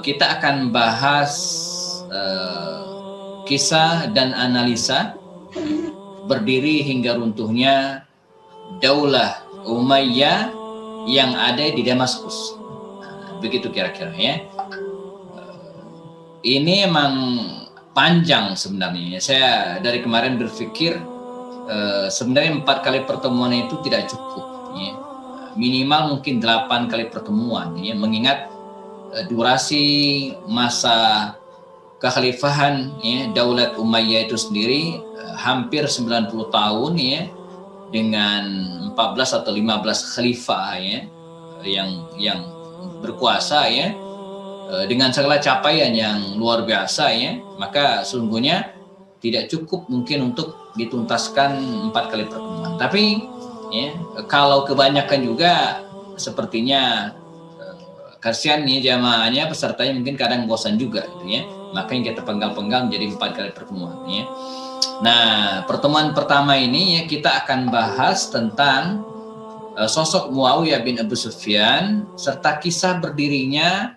kita akan bahas kisah dan analisa berdiri hingga runtuhnya Daulah Umayyah yang ada di Damaskus. Begitu kira-kira ya. Ini emang panjang sebenarnya. Saya dari kemarin berpikir sebenarnya 4 kali pertemuan itu tidak cukup. Ya. Minimal mungkin 8 kali pertemuan. Ya. Mengingat durasi masa kekhalifahan ya, Daulat Umayyah itu sendiri hampir 90 tahun ya, dengan 14 atau 15 khalifah ya, yang berkuasa ya, dengan segala capaian yang luar biasa ya, maka sungguhnya tidak cukup mungkin untuk dituntaskan 4 kali pertemuan. Tapi ya, kalau kebanyakan juga sepertinya kasihan nih jamaahnya, pesertanya mungkin kadang bosan juga gitu ya. Makanya kita penggal-penggal menjadi 4 kali pertemuan ya. Nah, pertemuan pertama ini ya kita akan bahas tentang sosok Muawiyah bin Abu Sufyan serta kisah berdirinya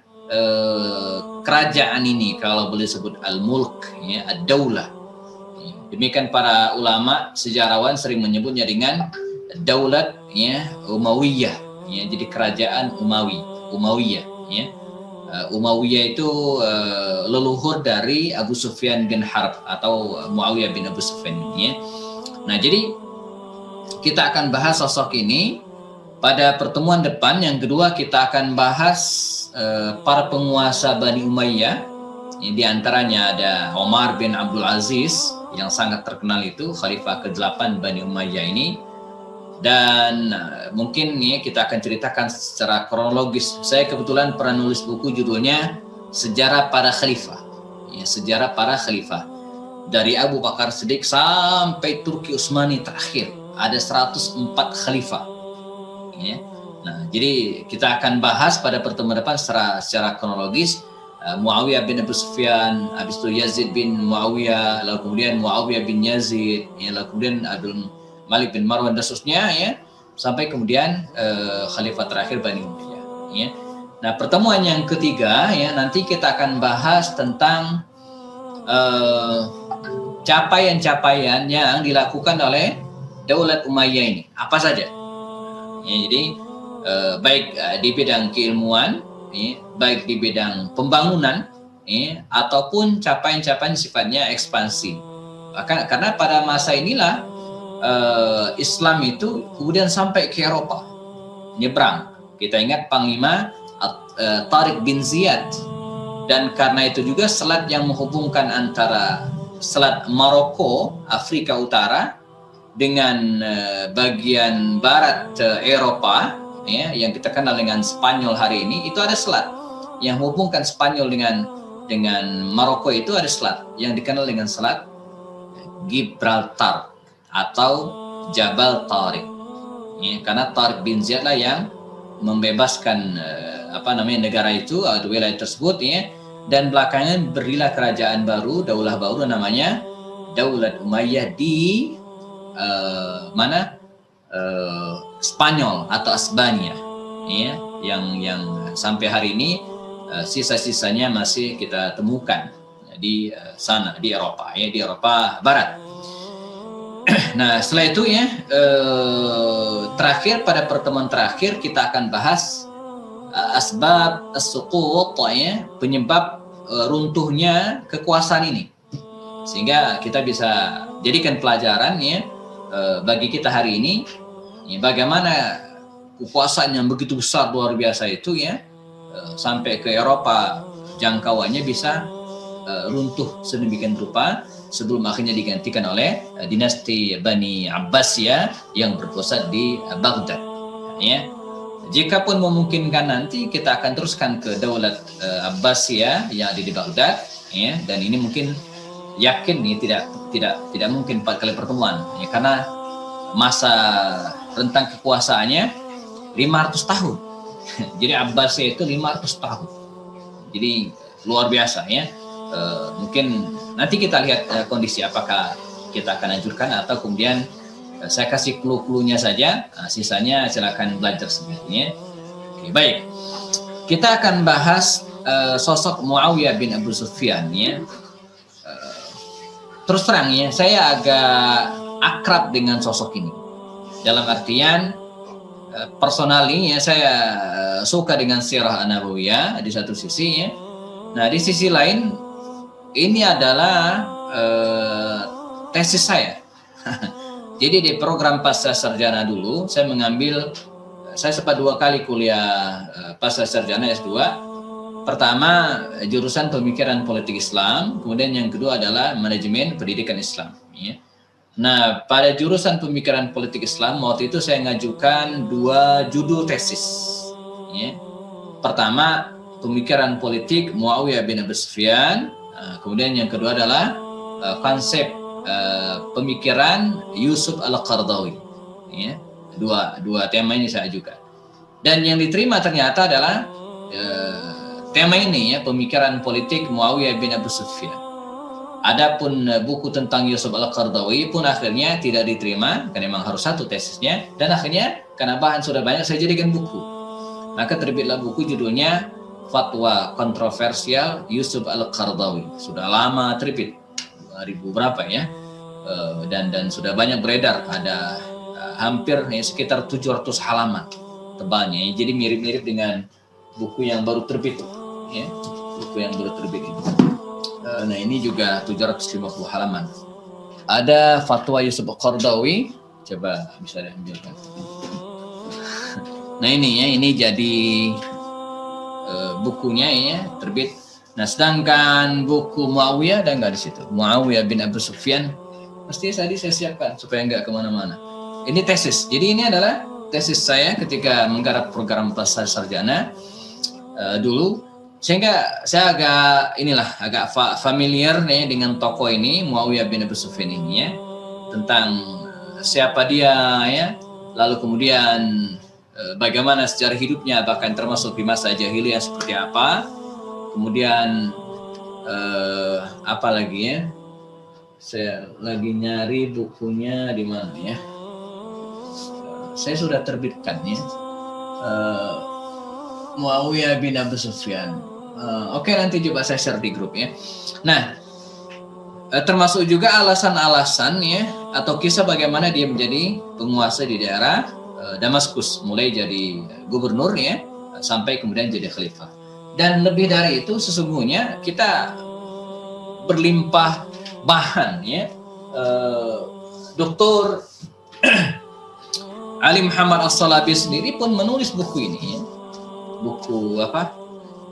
kerajaan ini, kalau boleh sebut al-mulk ya, ad-daulah. Demikian para ulama sejarawan sering menyebutnya dengan daulat ya Umayyah ya, jadi kerajaan Umayyah ya. Umayyah itu leluhur dari Abu Sufyan bin Harb atau Muawiyah bin Abu Sufyan ya. Nah, jadi kita akan bahas sosok ini pada pertemuan depan. Yang kedua kita akan bahas para penguasa Bani Umayyah. Di antaranya ada Omar bin Abdul Aziz yang sangat terkenal, itu khalifah ke-8 Bani Umayyah ini. Dan mungkin ya kita akan ceritakan secara kronologis. Saya kebetulan pernah nulis buku judulnya Sejarah Para Khalifah ya, Sejarah Para Khalifah dari Abu Bakar Siddiq sampai Turki Utsmani terakhir, ada 104 khalifah ya. Nah, jadi kita akan bahas pada pertemuan depan secara kronologis Muawiyah bin Abu Sufyan, habis itu Yazid bin Muawiyah, lalu kemudian Muawiyah bin Yazid ya, lalu kemudian Abdul Malik bin Marwan dan seterusnya ya, sampai kemudian khalifah terakhir Bani Umayyah ya. Nah, pertemuan yang ketiga ya, nanti kita akan bahas tentang capaian-capaian yang dilakukan oleh Daulat Umayyah ini apa saja ya. Jadi baik di bidang keilmuan ya, baik di bidang pembangunan ya, ataupun capaian-capaian sifatnya ekspansi. Karena pada masa inilah Islam itu kemudian sampai ke Eropa, nyebrang. Kita ingat Panglima Tariq bin Ziyad, dan karena itu juga selat yang menghubungkan antara selat Maroko, Afrika Utara, dengan bagian barat Eropa ya, yang kita kenal dengan Spanyol hari ini, itu ada selat yang menghubungkan Spanyol dengan Maroko. Itu ada selat yang dikenal dengan selat Gibraltar atau Jabal Tariq ya, karena Tariq bin Ziyad lah yang membebaskan negara itu atau wilayah tersebut ya. Dan belakangan berdirilah kerajaan baru, daulah baru namanya Daulat Umayyah di Spanyol atau Asbania ya, yang sampai hari ini sisa-sisanya masih kita temukan di sana, di Eropa ya, di Eropa Barat. Nah, setelah itu ya, terakhir pada pertemuan terakhir kita akan bahas asbab as-suqut ya, penyebab runtuhnya kekuasaan ini, sehingga kita bisa jadikan pelajaran ya bagi kita hari ini ya, bagaimana kekuasaan yang begitu besar luar biasa itu ya sampai ke Eropa jangkauannya bisa runtuh sedemikian rupa sebelum akhirnya digantikan oleh dinasti Bani Abbasiyah yang berpusat di Baghdad ya. Jika pun memungkinkan nanti kita akan teruskan ke Daulat Abbasiyah yang ada di Baghdad ya, dan ini mungkin yakin nih tidak mungkin 4 kali pertemuan ya, karena masa rentang kekuasaannya 500 tahun. Jadi Abbasiyah itu 500 tahun. Jadi luar biasa ya. Mungkin nanti kita lihat kondisi apakah kita akan anjurkan atau kemudian saya kasih clue-cluenya saja, sisanya silakan belajar sendiri ya. Oke, baik. Kita akan bahas sosok Muawiyah bin Abu Sufyan ya. Terus terang ya, saya agak akrab dengan sosok ini. Dalam artian personally ya, saya suka dengan sirah An-Nabawiyah di satu sisi ya. Nah, di sisi lain ini adalah tesis saya. Jadi di program pasca sarjana dulu saya sempat 2 kali kuliah pasca sarjana S2. Pertama jurusan pemikiran politik Islam, kemudian yang kedua adalah manajemen pendidikan Islam ya. Nah, pada jurusan pemikiran politik Islam waktu itu saya ngajukan 2 judul tesis ya. Pertama pemikiran politik Muawiyah bin Abu Sufyan, kemudian yang kedua adalah konsep pemikiran Yusuf Al-Qaradawi ya. Dua tema ini saya ajukan, dan yang diterima ternyata adalah tema ini ya, pemikiran politik Muawiyah bin Abu Sufyan. Adapun buku tentang Yusuf Al-Qaradawi pun akhirnya tidak diterima karena memang harus satu tesisnya, dan akhirnya karena bahan sudah banyak saya jadikan buku. Maka terbitlah buku judulnya Fatwa Kontroversial Yusuf Al-Qaradawi. Sudah lama terbit, 2000 berapa ya, dan sudah banyak beredar, ada hampir ya, sekitar 700 halaman tebalnya ya. Jadi mirip-mirip dengan buku yang baru terbit ya, buku yang baru terbit ini. Nah, ini juga 750 halaman. Ada Fatwa Yusuf Al-Qaradawi, coba bisa diambilkan. Nah, ini ya, ini jadi bukunya ya, terbit. Nah, sedangkan buku Muawiyah ada nggak di situ? Muawiyah bin Abu Sufyan mesti tadi saya siapkan supaya nggak kemana-mana. Ini tesis. Jadi ini adalah tesis saya ketika menggarap program pasca sarjana dulu, sehingga saya agak familiar nih dengan tokoh ini, Muawiyah bin Abu Sufyan ini ya, tentang siapa dia ya, lalu kemudian bagaimana sejarah hidupnya, bahkan termasuk di masa jahiliyah seperti apa, kemudian apa lagi ya, saya lagi nyari bukunya di mana ya, saya sudah terbitkan ya, Muawiyah bin Abu Sufyan. Oke, nanti coba saya share di grup ya. Nah, termasuk juga alasan-alasan ya, atau kisah bagaimana dia menjadi penguasa di daerah Damaskus, mulai jadi gubernur ya, sampai kemudian jadi khalifah. Dan lebih dari itu sesungguhnya kita berlimpah bahan ya. Dr. Ali Muhammad As-Salabi sendiri pun menulis buku ini ya. Buku apa?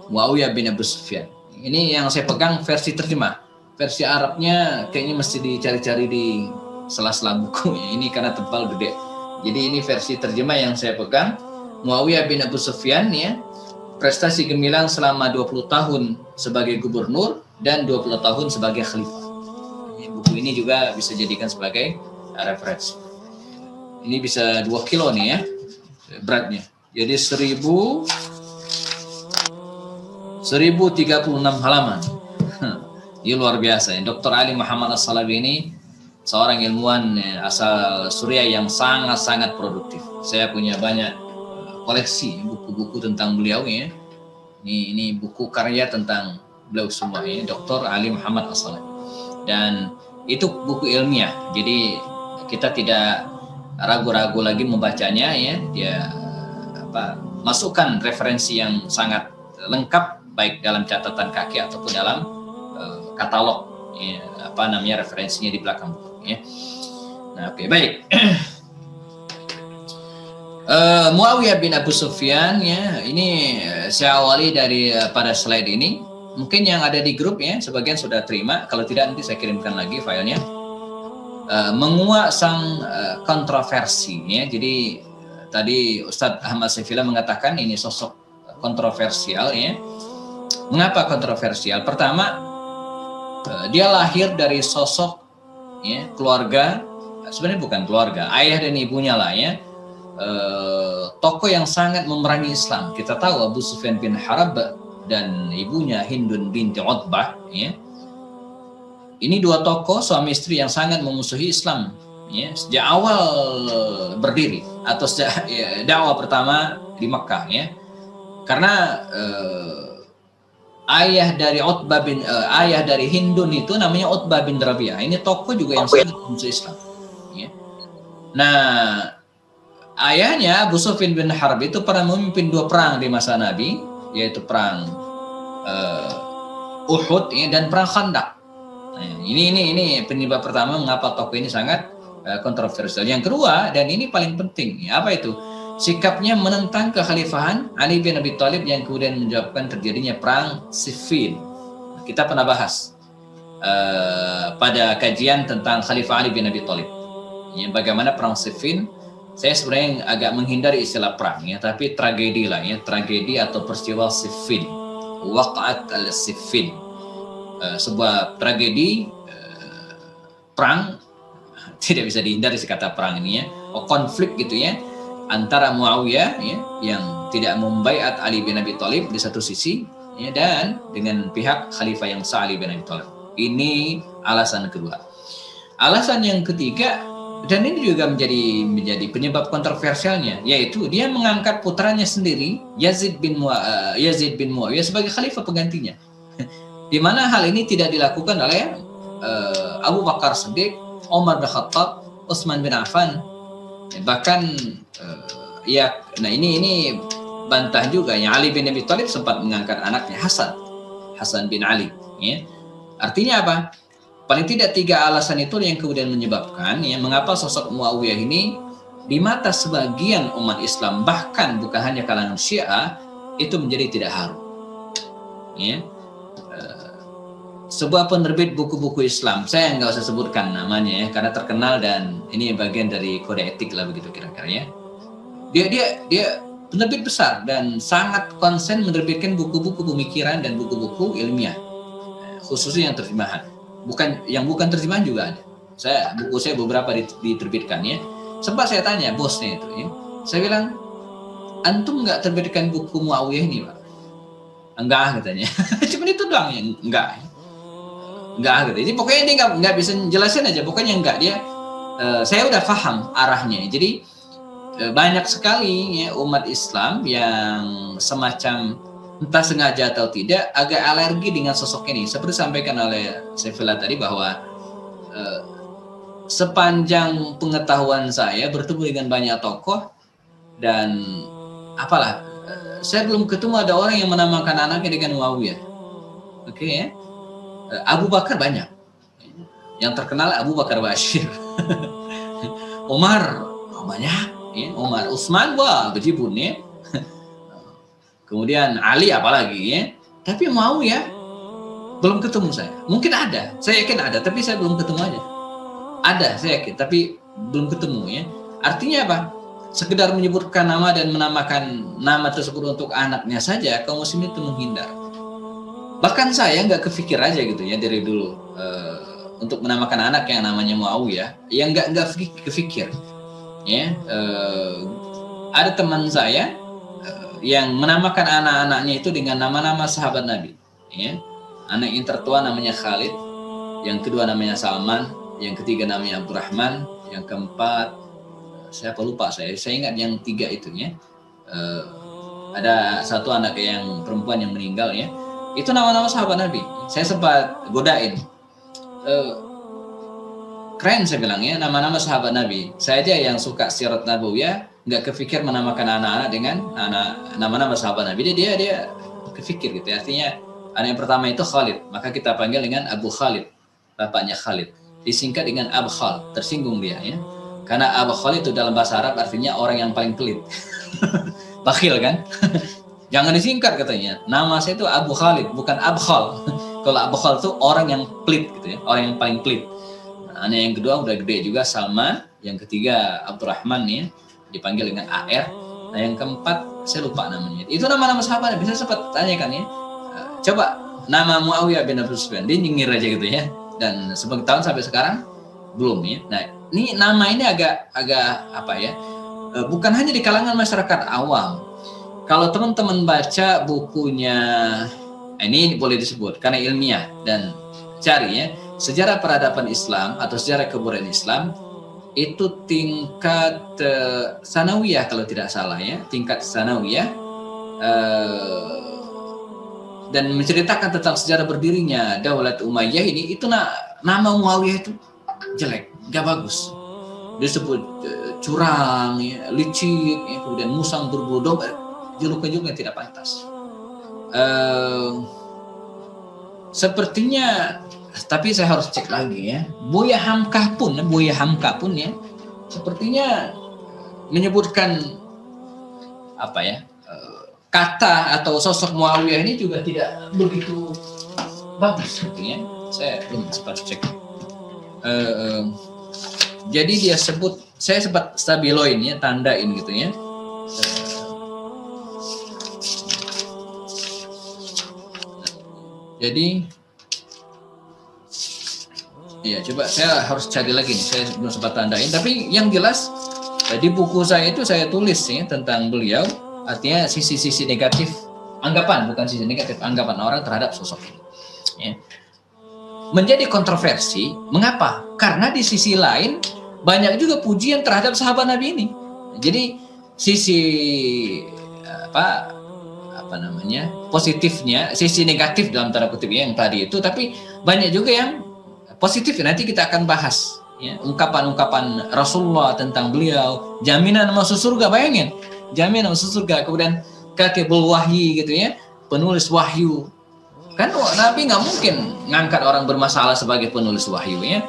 Muawiyah bin Abu Sufyan. Ini yang saya pegang versi terjemah. Versi Arabnya kayaknya mesti dicari-cari di sela-sela buku ya. Ini karena tebal gede. Jadi ini versi terjemah yang saya pegang. Muawiyah bin Abu Sufyan ya, prestasi gemilang selama 20 tahun sebagai gubernur dan 20 tahun sebagai khalifah. Buku ini juga bisa jadikan sebagai referensi. Ini bisa 2 kilo nih ya beratnya. Jadi 1036 halaman. Ini luar biasa ya. Dr. Ali Muhammad As-Salabi ini seorang ilmuwan asal Suriah yang sangat-sangat produktif. Saya punya banyak koleksi buku-buku tentang beliau ya. Ini buku karya tentang beliau semua ya, Dr. Ali Muhammad As-Salabi. Dan itu buku ilmiah. Jadi kita tidak ragu-ragu lagi membacanya ya. Dia masukkan referensi yang sangat lengkap baik dalam catatan kaki ataupun dalam katalog ya, referensinya di belakang buku ya. Nah, oke, baik. Muawiyah bin Abu Sufyan ya, ini saya awali dari pada slide ini. Mungkin yang ada di grup ya, sebagian sudah terima, kalau tidak nanti saya kirimkan lagi filenya. Menguak sang kontroversi ya. Jadi tadi Ustadz Ahmad Saifillah mengatakan ini sosok kontroversial ya. Mengapa kontroversial? Pertama, dia lahir dari sosok ya, keluarga, sebenarnya bukan keluarga, ayah dan ibunya lah ya, tokoh yang sangat memerangi Islam. Kita tahu Abu Sufyan bin Harb dan ibunya Hindun binti Utbah ya. Ini 2 tokoh suami istri yang sangat memusuhi Islam ya, sejak awal berdiri atau sejak dakwah pertama di Mekah ya. Karena ayah dari Hindun itu namanya Utbah bin Rabi'ah. Ini tokoh juga yang sangat musuh Islam. Ya. Nah, ayahnya Abu Sufyan bin Harb itu pernah memimpin 2 perang di masa Nabi, yaitu perang Uhud ya, dan perang Khandaq. Nah, ini penyebab pertama mengapa tokoh ini sangat kontroversial. Yang kedua, dan ini paling penting, ya, apa itu? Sikapnya menentang kekhalifahan Ali bin Abi Thalib yang kemudian menyebabkan terjadinya perang Siffin. Kita pernah bahas pada kajian tentang Khalifah Ali bin Abi Thalib. Ya, bagaimana perang Siffin. Saya sebenarnya agak menghindari istilah perang ya, tapi tragedi lah ya, tragedi atau peristiwa Siffin, Waqa'at al-Siffin, sebuah tragedi perang, tidak bisa dihindari kata perang ini ya, konflik gitu ya, antara Muawiyah ya, yang tidak membaiat Ali bin Abi Thalib di satu sisi ya, dan dengan pihak Khalifah yang sah Ali bin Abi Thalib. Ini alasan kedua. Alasan yang ketiga, dan ini juga menjadi penyebab kontroversialnya, yaitu dia mengangkat putranya sendiri Yazid bin Muawiyah sebagai khalifah penggantinya. Di mana hal ini tidak dilakukan oleh Abu Bakar Siddiq, Umar bin Khattab, Utsman bin Affan. Bahkan nah ini bantah juga ya, Ali bin Abi Thalib sempat mengangkat anaknya Hasan bin Ali ya. Artinya apa? Paling tidak 3 alasan itu yang kemudian menyebabkan ya, mengapa sosok Muawiyah ini di mata sebagian umat Islam, bahkan bukan hanya kalangan Syiah, itu menjadi tidak harum. Ya. Sebuah penerbit buku-buku Islam, saya nggak usah sebutkan namanya ya, karena terkenal dan ini bagian dari kode etik lah begitu kira-kira ya. Dia penerbit besar dan sangat konsen menerbitkan buku-buku pemikiran dan buku-buku ilmiah, khususnya yang terjemahan. Bukan terjemahan juga ada. Buku saya beberapa diterbitkan ya. Sempat saya tanya bosnya itu ya. Saya bilang, antum nggak terbitkan buku Muawiyah ini, Pak? Enggak katanya. Cuma itu doang ya, enggak gitu. Jadi pokoknya dia nggak bisa jelasin aja. Pokoknya enggak dia. Saya udah paham arahnya. Jadi banyak sekali ya umat Islam yang semacam entah sengaja atau tidak agak alergi dengan sosok ini. Seperti disampaikan oleh Saifullah tadi bahwa sepanjang pengetahuan saya bertemu dengan banyak tokoh dan apalah, saya belum ketemu ada orang yang menamakan anaknya dengan Muawiyah. Oke ya. Abu Bakar banyak. Yang terkenal Abu Bakar Bashir. Umar banyak ya. Umar, Utsman wah bejibun ya. Kemudian Ali apalagi ya. Tapi Muawiyah belum ketemu saya. Mungkin ada, saya yakin ada, tapi saya belum ketemu aja. Ada, saya yakin, tapi belum ketemu ya. Artinya apa? Sekedar menyebutkan nama dan menamakan nama tersebut untuk anaknya saja, kaum muslimin itu menghindar. Bahkan saya nggak kepikir aja gitu ya dari dulu untuk menamakan anak yang namanya Muawiyah, yang nggak kepikir. Ya, ada teman saya yang menamakan anak-anaknya itu dengan nama-nama sahabat Nabi. Ya. Anak yang tertua namanya Khalid, yang kedua namanya Salman, yang ketiga namanya Abdurrahman, yang keempat saya lupa saya ingat yang 3 itu ya. Ada satu anak yang perempuan yang meninggal ya. Itu nama-nama sahabat Nabi. Saya sempat godain. Keren saya bilang ya, nama-nama sahabat Nabi. Saya aja yang suka sirat nabawiyah nggak kepikir menamakan anak-anak dengan nama-nama sahabat Nabi. Dia kepikir gitu ya. Artinya anak yang pertama itu Khalid, maka kita panggil dengan Abu Khalid, bapaknya Khalid. Disingkat dengan Abkhal, tersinggung dia ya. Karena Abkhal itu dalam bahasa Arab artinya orang yang paling pelit. Bakhil kan? Jangan disingkat katanya. Nama saya itu Abu Khalid, bukan Abkhal. Kalau Abkhal itu orang yang pelit gitu ya, orang yang paling pelit. Anak yang kedua udah gede juga Salman, yang ketiga Abdurrahman ya, dipanggil dengan AR. Nah yang keempat saya lupa namanya. Itu nama-nama sahabat. Bisa sempat tanyakan ya. Coba nama Muawiyah bin Abi Sufyan, dia nyengir aja gitu ya. Dan sebagai tahun sampai sekarang belum ya. Nah ini nama ini agak apa ya? Bukan hanya di kalangan masyarakat awam. Kalau teman-teman baca bukunya, ini boleh disebut karena ilmiah dan cari ya. Sejarah peradaban Islam atau sejarah kebudayaan Islam itu tingkat sanawiyah kalau tidak salah ya, tingkat sanawiyah dan menceritakan tentang sejarah berdirinya Daulat Umayyah ini, itu nama Muawiyah itu jelek, gak bagus. Disebut curang, ya, licik, ya, kemudian musang berbulu domba, julukan-julukan yang tidak pantas. Sepertinya, tapi saya harus cek lagi ya. Buya Hamka pun ya, sepertinya menyebutkan apa ya, kata atau sosok Muawiyah ini juga tidak begitu bagus gitu ya. Saya belum sempat cek. Jadi dia sebut, saya sempat stabiloin ya, tandain gitu ya. Jadi ya coba saya harus cari lagi nih, saya belum sempat tandain. Tapi yang jelas di buku saya itu saya tulis ya tentang beliau, artinya sisi-sisi negatif, anggapan, bukan sisi negatif, anggapan orang terhadap sosok ini. Ya. Menjadi kontroversi, mengapa? Karena di sisi lain banyak juga pujian terhadap sahabat Nabi ini. Jadi sisi apa namanya, positifnya, sisi negatif dalam tanda kutip yang tadi itu, tapi banyak juga yang positif. Nanti kita akan bahas ya, ungkapan-ungkapan Rasulullah tentang beliau, jaminan masuk surga. Bayangin, jaminan masuk surga, kemudian katibul wahyi gitu ya, penulis wahyu. Kan Nabi nggak mungkin ngangkat orang bermasalah sebagai penulis wahyu ya.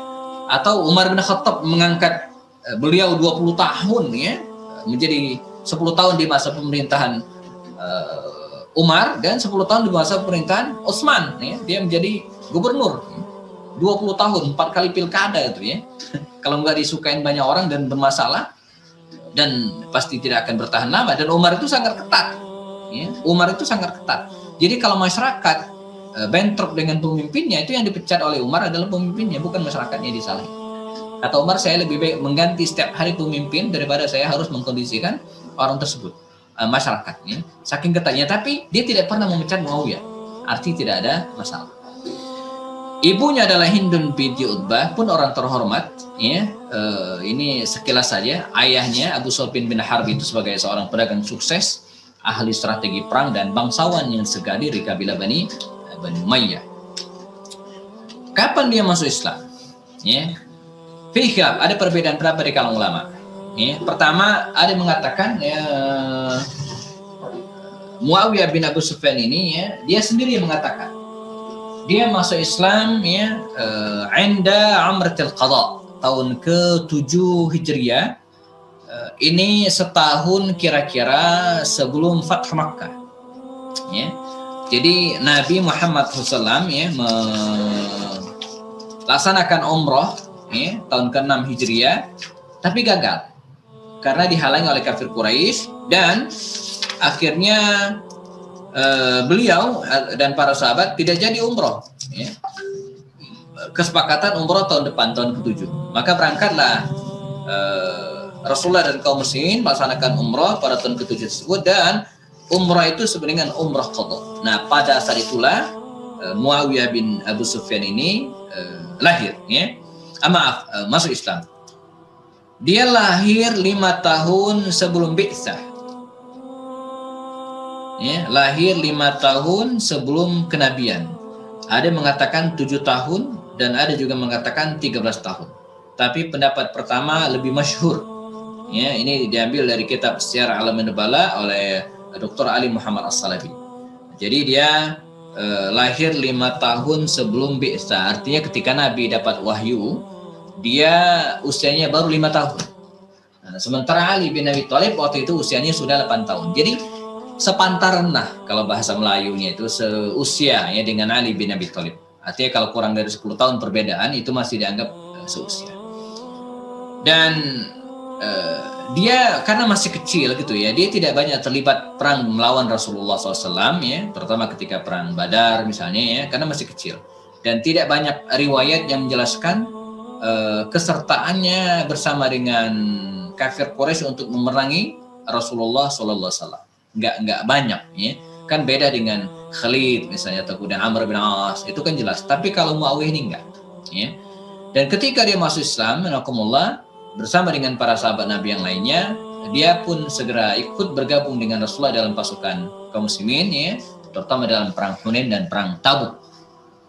Atau Umar bin Khattab mengangkat beliau 20 tahun ya, menjadi 10 tahun di masa pemerintahan Umar dan 10 tahun di masa pemerintahan Utsman ya. Dia menjadi gubernur 20 tahun, 4 kali pilkada itu ya. Kalau nggak disukain banyak orang dan bermasalah, dan pasti tidak akan bertahan lama. Dan Umar itu sangat ketat ya. Umar itu sangat ketat. Jadi kalau masyarakat bentrok dengan pemimpinnya, itu yang dipecat oleh Umar adalah pemimpinnya, bukan masyarakatnya disalahin. Kata Umar, saya lebih baik mengganti setiap hari pemimpin daripada saya harus mengkondisikan orang tersebut, masyarakatnya, saking ketatnya. Tapi dia tidak pernah memecat Muawiyah, arti tidak ada masalah. Ibunya adalah Hindun binti Utbah, pun orang terhormat ya. Ini sekilas saja. Ayahnya Abu Sufyan bin Harb itu sebagai seorang pedagang sukses, ahli strategi perang dan bangsawan yang segadi dari kabilah Bani Umayyah. Kapan dia masuk Islam? Ya. Ada perbedaan pendapat di kalangan ulama. Ya. Pertama, ada yang mengatakan ya, Muawiyah bin Abu Sufyan ini ya, dia sendiri mengatakan dia masuk Islam ya, Inda Umratul Qadha, tahun ke-7 Hijriah. Ini setahun kira-kira sebelum Fath Makkah. Ya. Jadi Nabi Muhammad SAW ya, melaksanakan umroh ya, tahun ke-6 Hijriah, tapi gagal karena dihalangi oleh kafir Quraisy, dan akhirnya beliau dan para sahabat tidak jadi umroh ya. Kesepakatan umroh tahun depan, tahun ke-7. Maka berangkatlah Rasulullah dan kaum muslimin melaksanakan umroh pada tahun ke-7 tersebut, dan umrah itu sebenarnya dengan umrah qadha. Nah, pada saat itulah Muawiyah bin Abu Sufyan ini lahir ya. Masuk Islam. Dia lahir 5 tahun sebelum Bi'tsah. Ya, lahir 5 tahun sebelum kenabian. Ada yang mengatakan 7 tahun dan ada juga mengatakan 13 tahun. Tapi pendapat pertama lebih masyhur. Ya, ini diambil dari kitab Syiar A'lamin Nubala oleh Dr. Ali Muhammad As-Salafi. Jadi dia lahir 5 tahun sebelum Bi'tsah. Artinya ketika Nabi dapat wahyu, dia usianya baru 5 tahun. Nah, sementara Ali bin Abi Thalib waktu itu usianya sudah 8 tahun. Jadi sepantaran lah kalau bahasa Melayunya itu, seusia ya dengan Ali bin Abi Thalib. Artinya kalau kurang dari 10 tahun perbedaan itu masih dianggap seusia. Dan dia karena masih kecil gitu ya, dia tidak banyak terlibat perang melawan Rasulullah SAW ya, terutama ketika perang Badar misalnya ya, karena masih kecil. Dan tidak banyak riwayat yang menjelaskan kesertaannya bersama dengan kafir Quraisy untuk memerangi Rasulullah SAW. Nggak banyak ya. Kan beda dengan Khalid misalnya, atau kemudian Amr bin As, itu kan jelas. Tapi kalau Muawiyah ini enggak ya. Dan ketika dia masuk Islam, menakumullah, bersama dengan para sahabat Nabi yang lainnya, dia pun segera ikut bergabung dengan Rasulullah dalam pasukan kaum muslimin ya. terutama dalam perang Hunain dan perang Tabuk.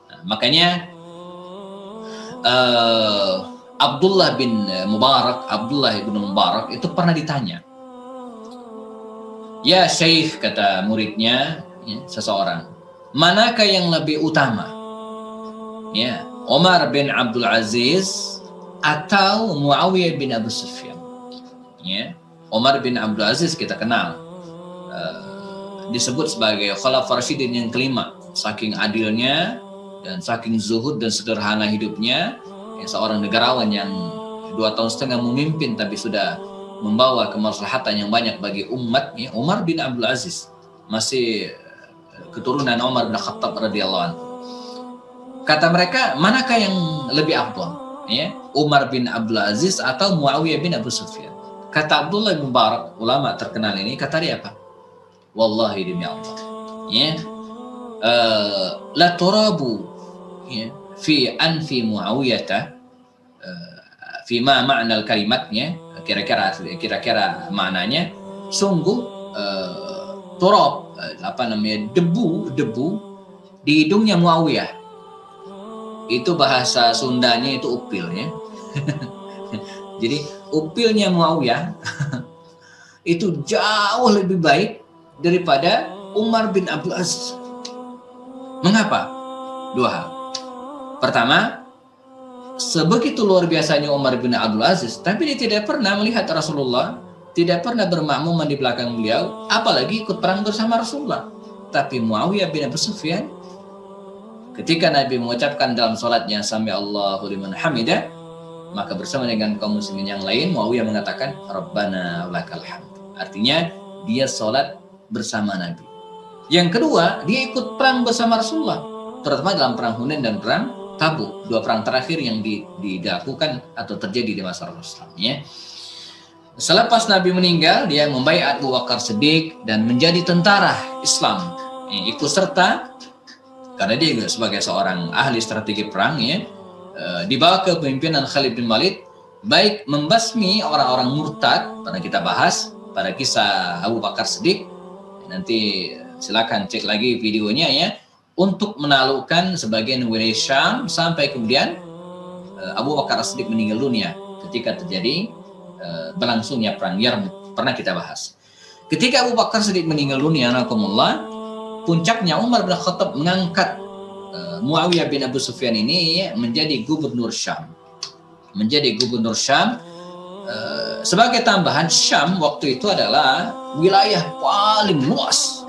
Nah, makanya Abdullah bin Mubarak itu pernah ditanya, "Ya Syekh," kata muridnya, ya, seseorang, "manakah yang lebih utama? Ya, Umar bin Abdul Aziz atau Muawiyah bin Abu Sufyan?" Ya, Umar bin Abdul Aziz kita kenal, disebut sebagai Khalifah Rasyidin yang kelima, saking adilnya dan saking zuhud dan sederhana hidupnya, ya, seorang negarawan yang 2 tahun setengah memimpin tapi sudah membawa kemaslahatan yang banyak bagi umat, ya, Umar bin Abdul Aziz, masih keturunan Umar bin Khattab radhiyallahu anhu. Kata mereka, manakah yang lebih afdal? Ya, Umar bin Abdul Aziz atau Muawiyah bin Abu Sufyan? Kata Abdullah bin Mubarak, ulama terkenal ini, kata dia apa? Wallahi demi Allah, ya, la turabu, ya, fi anfi Muawiyah, fi ma ma'na al-kalimatnya, kira-kira maknanya, sungguh turab, debu di hidungnya Muawiyah. Itu bahasa Sundanya itu upil, ya. Jadi upilnya Muawiyah itu jauh lebih baik daripada Umar bin Abdul Aziz. Mengapa? 2 hal. Pertama, sebegitu luar biasanya Umar bin Abdul Aziz, tapi dia tidak pernah melihat Rasulullah, tidak pernah bermakmuman di belakang beliau, apalagi ikut perang bersama Rasulullah. Tapi Muawiyah bin Abu Sufyan, ketika Nabi mengucapkan dalam sholatnya Sami Allahu liman hamidah, maka bersama dengan kaum muslimin yang lain, Muawiyah mengatakan Rabbana lakal hamd. Artinya dia sholat bersama Nabi. Yang kedua, dia ikut perang bersama Rasulullah, terutama dalam perang Hunain dan perang Tabuk, 2 perang terakhir yang dilakukan atau terjadi di masa Rasulullah. Ya. Selepas Nabi meninggal, dia membaiat Abu Bakar Siddiq dan menjadi tentara Islam, ikut serta karena dia juga sebagai seorang ahli strategi perang, ya, di bawah kepemimpinan Khalid bin Walid, baik membasmi orang-orang murtad, pernah kita bahas pada kisah Abu Bakar Siddiq, nanti silakan cek lagi videonya, ya, untuk menaklukkan sebagian wilayah Syam sampai kemudian Abu Bakar Siddiq meninggal dunia ketika terjadi berlangsungnya perang Yarmuk, pernah kita bahas. Ketika Abu Bakar Siddiq meninggal dunia, puncaknya Umar bin Khattab mengangkat Muawiyah bin Abu Sufyan ini menjadi gubernur Syam. Sebagai tambahan, Syam waktu itu adalah wilayah paling luas,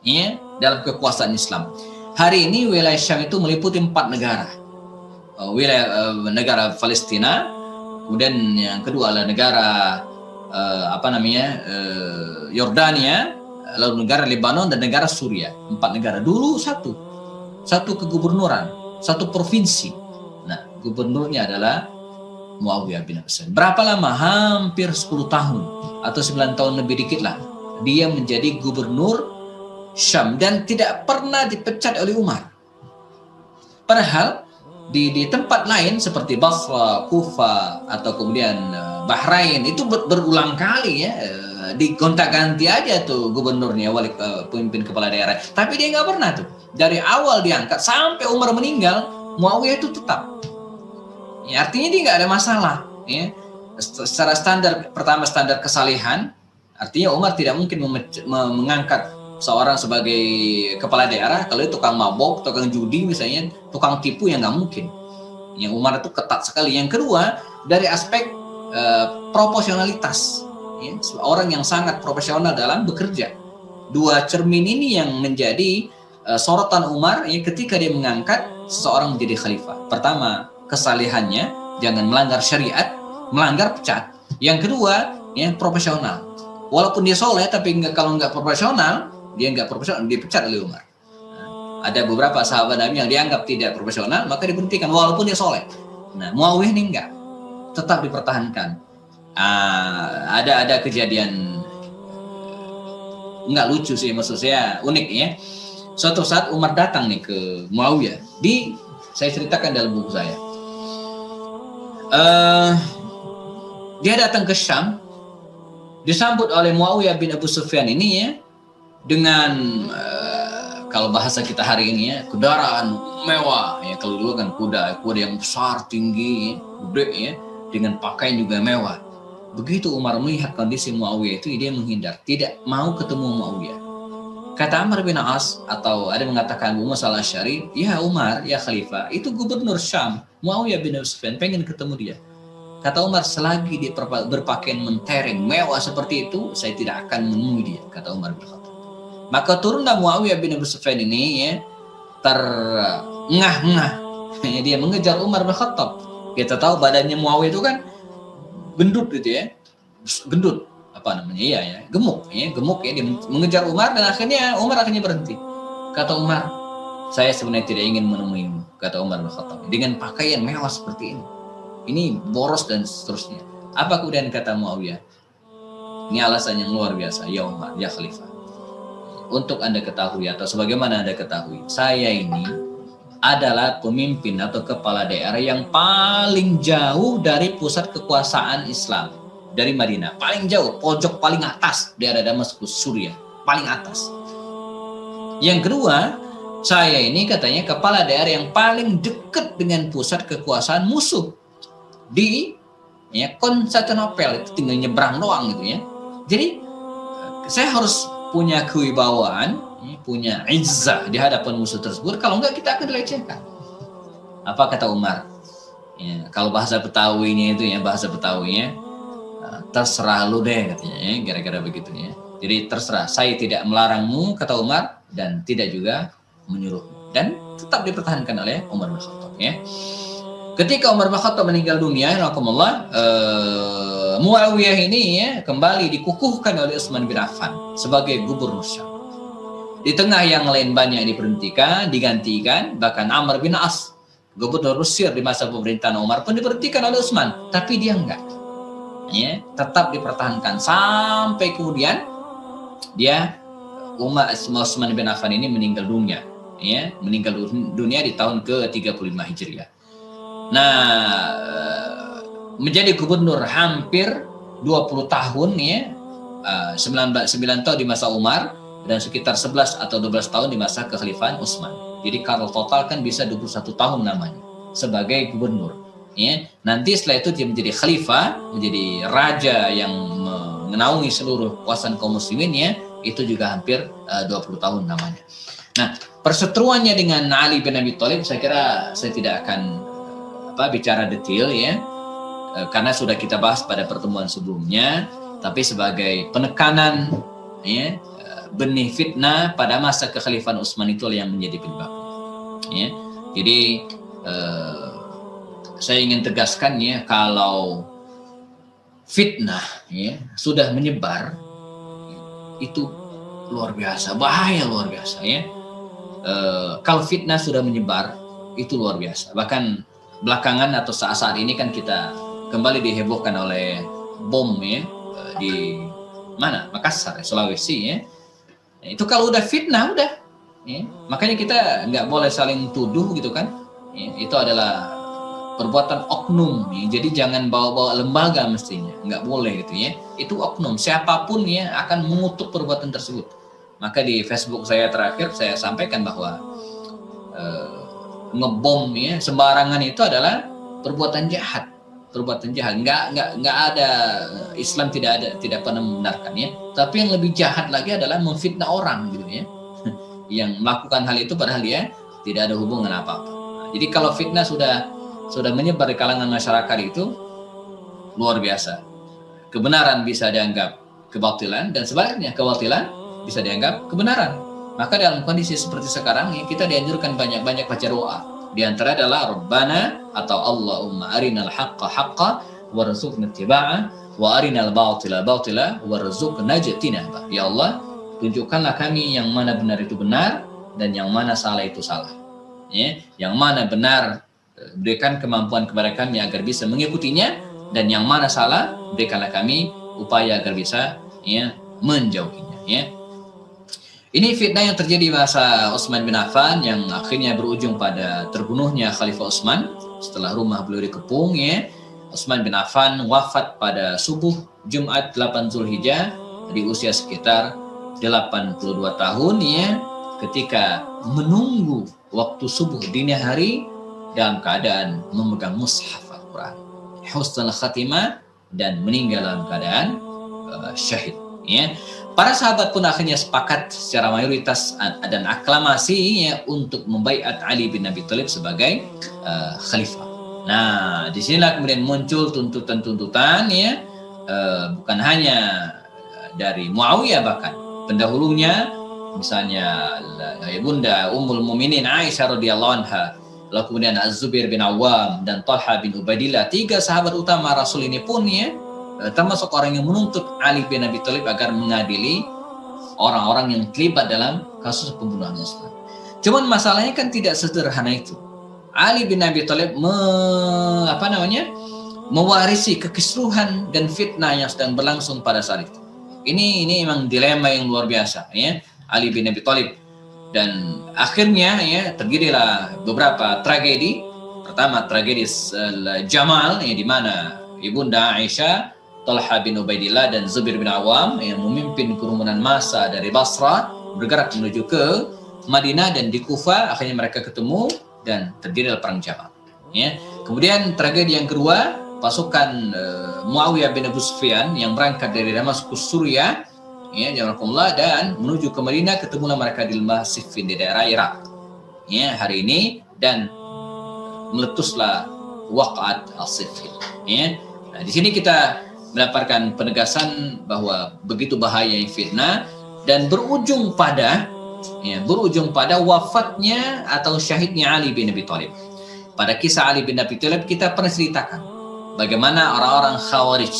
ya, dalam kekuasaan Islam. Hari ini wilayah Syam itu meliputi 4 negara. Negara Palestina, kemudian yang kedua adalah negara Yordania, lalu negara Lebanon dan negara Suria. 4 negara. Dulu satu kegubernuran, satu provinsi. Nah, gubernurnya adalah Muawiyah bin Abi Sufyan. Berapa lama? Hampir 10 tahun atau 9 tahun lebih dikit lah. Dia menjadi gubernur Syam dan tidak pernah dipecat oleh Umar. Padahal di tempat lain seperti Basra, Kufa atau kemudian Bahrain itu berulang kali, ya, digonta-ganti aja tuh gubernurnya, pemimpin kepala daerah. Tapi dia nggak pernah tuh. Dari awal diangkat sampai Umar meninggal, Muawiyah itu tetap. Ya, artinya dia nggak ada masalah. Ya. Secara standar, pertama standar kesalehan, artinya Umar tidak mungkin mengangkat seorang sebagai kepala daerah kalau itu tukang mabok, tukang judi misalnya, tukang tipu, yang nggak mungkin. Yang Umar itu ketat sekali. Yang kedua, dari aspek proporsionalitas, ya, orang yang sangat profesional dalam bekerja. 2 cermin ini yang menjadi sorotan Umar, ya, ketika dia mengangkat seseorang menjadi khalifah. Pertama, kesalehannya, jangan melanggar syariat, melanggar pecat. Yang kedua, ya, profesional. Walaupun dia soleh, tapi kalau nggak profesional, dia dipecat oleh Umar. Nah, ada beberapa sahabat Nabi yang dianggap tidak profesional, maka diberhentikan walaupun dia soleh. Nah, Muawiyah ini enggak, tetap dipertahankan. Ada kejadian nggak lucu sih, maksud saya unik, ya. Suatu saat Umar datang nih ke Muawiyah, saya ceritakan dalam buku saya. Dia datang ke Syam, disambut oleh Muawiyah bin Abu Sufyan ini, ya, dengan kalau bahasa kita hari ini ya, kendaraan mewah ya. Kalau dulu kan kuda yang besar, tinggi, gede ya, dengan pakaian juga mewah. Begitu Umar melihat kondisi Muawiyah itu, dia menghindar, tidak mau ketemu Muawiyah. Kata Amr bin As, atau ada mengatakan Abu Musa al-Asy'ari, ya Umar, ya Khalifah, itu gubernur Syam, Muawiyah bin Abi Sufyan, pengen ketemu dia. Kata Umar, selagi dia berpakaian mentereng, mewah seperti itu, saya tidak akan menemui dia, kata Umar bin Khattab. Maka turunlah Muawiyah bin Abi Sufyan ini ya, terengah-engah. Dia mengejar Umar bin Khattab. Kita tahu badannya Muawiyah itu kan gendut gitu ya. Gendut, apa namanya? Iya ya, gemuk ya, dia mengejar Umar dan akhirnya Umar berhenti. Kata Umar, saya sebenarnya tidak ingin menemuimu, kata Umar bin Khattab, dengan pakaian mewah seperti ini. Ini boros dan seterusnya. Apa kemudian kata Muawiyah? Ini alasan yang luar biasa, ya Umar, ya Khalifah. Untuk Anda ketahui atau sebagaimana Anda ketahui, saya ini adalah pemimpin atau kepala daerah yang paling jauh dari pusat kekuasaan Islam, dari Madinah, paling jauh, pojok paling atas daerah Damaskus, Suriah, paling atas. Yang kedua, saya ini katanya kepala daerah yang paling dekat dengan pusat kekuasaan musuh di ya, Konstantinopel, itu tinggal nyebrang doang gitu ya. Jadi saya harus punya kewibawaan, punya izzah di hadapan musuh tersebut. Kalau enggak, kita akan dilecehkan. Apa kata Umar? Ya, kalau bahasa Betawinya itu ya, bahasa Betawinya, terserah lu deh katanya ya, gara-gara begitu ya. Jadi terserah, saya tidak melarangmu, kata Umar, dan tidak juga menyuruhmu. Dan tetap dipertahankan oleh Umar bin Khattab ya. Ketika Umar bin Khattab meninggal dunia, Muawiyah ini ya, kembali dikukuhkan oleh Utsman bin Affan sebagai gubernur Syam. Di tengah yang lain banyak diberhentikan, digantikan, bahkan Amr bin As, gubernur Mesir di masa pemerintahan Umar pun diberhentikan oleh Utsman, tapi dia enggak. Ya, tetap dipertahankan sampai kemudian dia Utsman bin Affan ini meninggal dunia, ya, meninggal dunia di tahun ke-35 Hijriah. Nah, menjadi gubernur hampir 20 tahun ya, 9 tahun di masa Umar dan sekitar 11 atau 12 tahun di masa kekhalifahan Utsman. Jadi kalau total kan bisa 21 tahun namanya sebagai gubernur. Ya, nanti setelah itu dia menjadi khalifah, menjadi raja yang menaungi seluruh kawasan kaum muslimin ya, itu juga hampir 20 tahun namanya. Nah, perseteruannya dengan Ali bin Abi Thalib saya kira saya tidak akan bicara detail ya, karena sudah kita bahas pada pertemuan sebelumnya, tapi sebagai penekanan ya, benih fitnah pada masa kekhalifahan Utsman itu yang menjadi penyebabnya ya. Jadi saya ingin tegaskan ya, kalau fitnah ya sudah menyebar itu luar biasa, bahaya luar biasa ya. Kalau fitnah sudah menyebar itu luar biasa. Bahkan belakangan atau saat-saat ini kan kita kembali dihebohkan oleh bom ya, di mana? Makassar, Sulawesi ya. Itu kalau udah fitnah udah ya. Makanya kita nggak boleh saling tuduh gitu kan ya. Itu adalah perbuatan oknum ya. Jadi jangan bawa-bawa lembaga, mestinya nggak boleh gitu ya. Itu oknum, siapapun ya akan mengutuk perbuatan tersebut. Maka di Facebook saya terakhir saya sampaikan bahwa ngebom ya sembarangan itu adalah perbuatan jahat, nggak ada, Islam tidak pernah membenarkan ya. Tapi yang lebih jahat lagi adalah memfitnah orang gitu ya, yang melakukan hal itu padahal dia tidak ada hubungan apa-apa. Jadi kalau fitnah sudah menyebar di kalangan masyarakat itu luar biasa. Kebenaran bisa dianggap kebatilan dan sebaliknya kebatilan bisa dianggap kebenaran. Maka dalam kondisi seperti sekarang ya, kita dianjurkan banyak-banyak baca doa. Di antara adalah Rabbana atau Allahumma arinal haqqa haqqa warzuqna ittiba'ah wa arinal batila batila warzuqna ijtinabah. Ya Allah, tunjukkanlah kami yang mana benar itu benar dan yang mana salah itu salah. Ya, yang mana benar berikan kemampuan kepada kami agar bisa mengikutinya, dan yang mana salah berikanlah kami upaya agar bisa ya menjauhinya ya. Ini fitnah yang terjadi masa Utsman bin Affan yang akhirnya berujung pada terbunuhnya Khalifah Utsman setelah rumah beliau dikepung ya. Utsman bin Affan wafat pada subuh Jumat 8 Zulhijjah di usia sekitar 82 tahun ya. ketika menunggu waktu subuh dini hari dalam keadaan memegang mushaf Al-Quran, husnul khatimah, dan meninggal dalam keadaan syahid. Ya. Para sahabat pun akhirnya sepakat secara mayoritas dan aklamasi ya, untuk membaiat Ali bin Abi Thalib sebagai khalifah. Nah, disinilah kemudian muncul tuntutan-tuntutan ya, bukan hanya dari Muawiyah, bahkan pendahulunya, misalnya Ibunda Ummul Mukminin Aisyah radhiyallahu anha, lalu kemudian Az-Zubair bin Awam dan Talha bin Ubaidillah, 3 sahabat utama Rasul ini pun ya, termasuk orang yang menuntut Ali bin Abi Thalib agar mengadili orang-orang yang terlibat dalam kasus pembunuhan Islam. Cuman masalahnya kan tidak sederhana itu. Ali bin Abi Thalib mewarisi kekisruhan dan fitnah yang sedang berlangsung pada saat itu. Ini memang dilema yang luar biasa ya, Ali bin Abi Thalib. Dan akhirnya ya terjadilah beberapa tragedi. Pertama tragedi Jamal ya, di mana Ibunda Aisyah, Talha bin Ubaidillah dan Zubair bin Awam yang memimpin kerumunan massa dari Basra bergerak menuju ke Madinah, dan di Kufah akhirnya mereka ketemu dan terjadi perang Jamal. Ya. Kemudian tragedi yang kedua, pasukan Muawiyah bin Abu Sufyan yang berangkat dari Damaskus Suriah, ya, jazakumullah, dan menuju ke Madinah, ketemulah mereka di lembah Siffin di daerah Irak. Ya, hari ini, dan meletuslah waqa'at al-Siffin. Ya. Nah, di sini kita mendapatkan penegasan bahwa begitu bahaya fitnah, dan berujung pada wafatnya atau syahidnya Ali bin Abi Thalib. Pada kisah Ali bin Abi Thalib kita pernah ceritakan bagaimana orang-orang Khawarij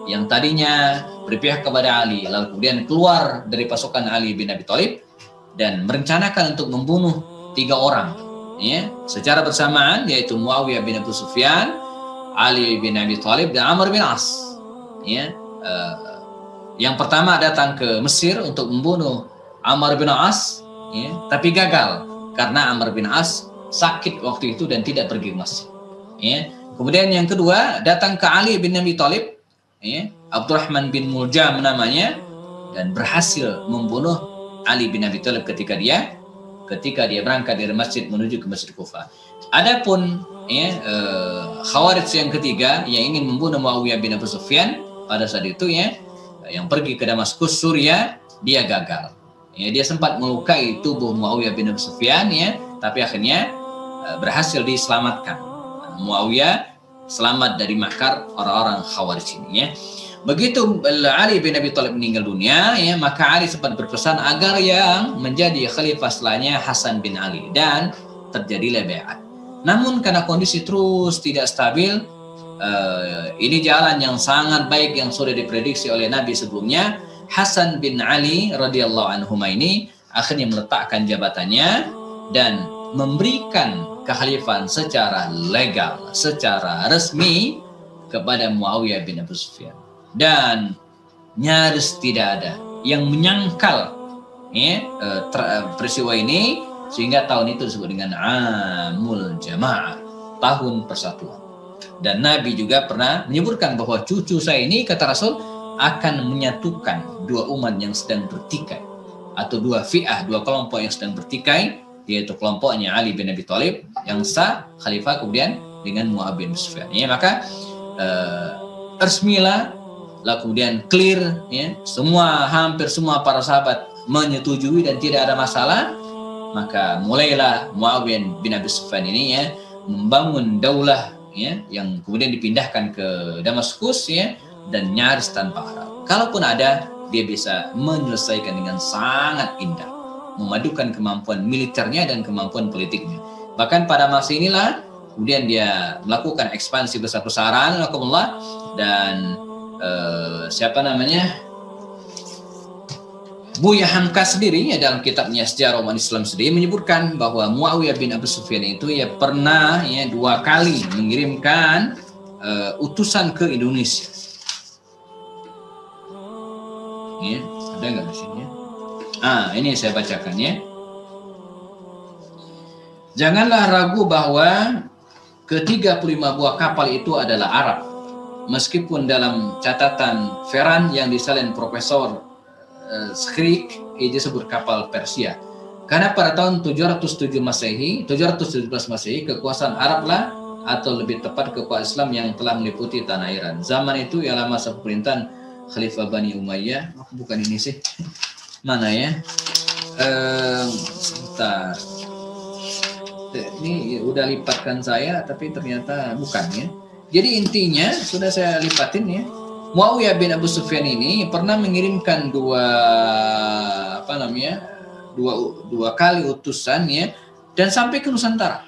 yang tadinya berpihak kepada Ali lalu kemudian keluar dari pasukan Ali bin Abi Thalib dan merencanakan untuk membunuh 3 orang ya, secara bersamaan, yaitu Muawiyah bin Abu Sufyan, Ali bin Abi Thalib, dan Amr bin As. Ya, yang pertama datang ke Mesir untuk membunuh Amr bin As, ya, tapi gagal karena Amr bin As sakit waktu itu dan tidak pergi ke Mesir. Ya. Kemudian yang kedua datang ke Ali bin Abi Thalib, ya, Abdurrahman bin Muljam namanya, dan berhasil membunuh Ali bin Abi Thalib ketika dia berangkat dari masjid menuju ke Masjid Kufah. Adapun ya, Khawarij yang ketiga yang ingin membunuh Muawiyah bin Abu Sufyan pada saat itu ya, yang pergi ke Damaskus Suriah, dia gagal. Ya, dia sempat melukai tubuh Muawiyah bin Abu Sufyan ya, tapi akhirnya berhasil diselamatkan. Muawiyah selamat dari makar orang-orang Khawarij ini ya. Begitu Ali bin Abi Thalib meninggal dunia ya, maka Ali sempat berpesan agar yang menjadi khalifah setelahnya Hasan bin Ali, dan terjadilah baiat. Namun karena kondisi terus tidak stabil, ini jalan yang sangat baik yang sudah diprediksi oleh Nabi sebelumnya, Hasan bin Ali radhiyallahu anhuma ini akhirnya meletakkan jabatannya dan memberikan kekhalifahan secara legal, secara resmi kepada Muawiyah bin Abu Sufyan. Dan nyaris tidak ada yang menyangkal ya, peristiwa ini, sehingga tahun itu disebut dengan Amul Jamaah, tahun persatuan. Dan Nabi juga pernah menyebutkan bahwa cucu saya ini, kata Rasul, akan menyatukan 2 umat yang sedang bertikai, atau 2 fi'ah, 2 kelompok yang sedang bertikai, yaitu kelompoknya Ali bin Abi Thalib yang sah khalifah, kemudian dengan Muawiyah bin Sufyan. Ya, maka resmilah, lalu kemudian clear ya, hampir semua para sahabat menyetujui dan tidak ada masalah. Maka mulailah Muawiyah bin Abi Sufyan ini ya membangun daulah ya, yang kemudian dipindahkan ke Damaskus ya, dan nyaris tanpa harap. Kalaupun ada, dia bisa menyelesaikan dengan sangat indah, memadukan kemampuan militernya dan kemampuan politiknya. Bahkan pada masa inilah kemudian dia melakukan ekspansi besar-besaran, dan Buya Hamka sendiri ya, dalam kitabnya Sejarah Umat Islam sendiri menyebutkan bahwa Muawiyah bin Abu Sufyan itu ya pernah ya 2 kali mengirimkan utusan ke Indonesia. Ya, ada nggak di sini? Ini saya bacakan ya. Janganlah ragu bahwa ke-35 buah kapal itu adalah Arab. Meskipun dalam catatan Ferran yang disalin Profesor Skrik, dia disebut kapal Persia. Karena pada tahun 707 Masehi, 717 Masehi, kekuasaan Arab lah, atau lebih tepat kekuasaan Islam yang telah meliputi tanah Iran. Zaman itu ialah masa pemerintahan Khalifah Bani Umayyah. Bukan ini sih. Mana ya? Sebentar. Ini udah lipatkan saya, tapi ternyata bukan ya. Jadi intinya sudah saya lipatin ya. Muawiyah bin Abu Sufyan ini pernah mengirimkan dua kali utusan ya, dan sampai ke Nusantara.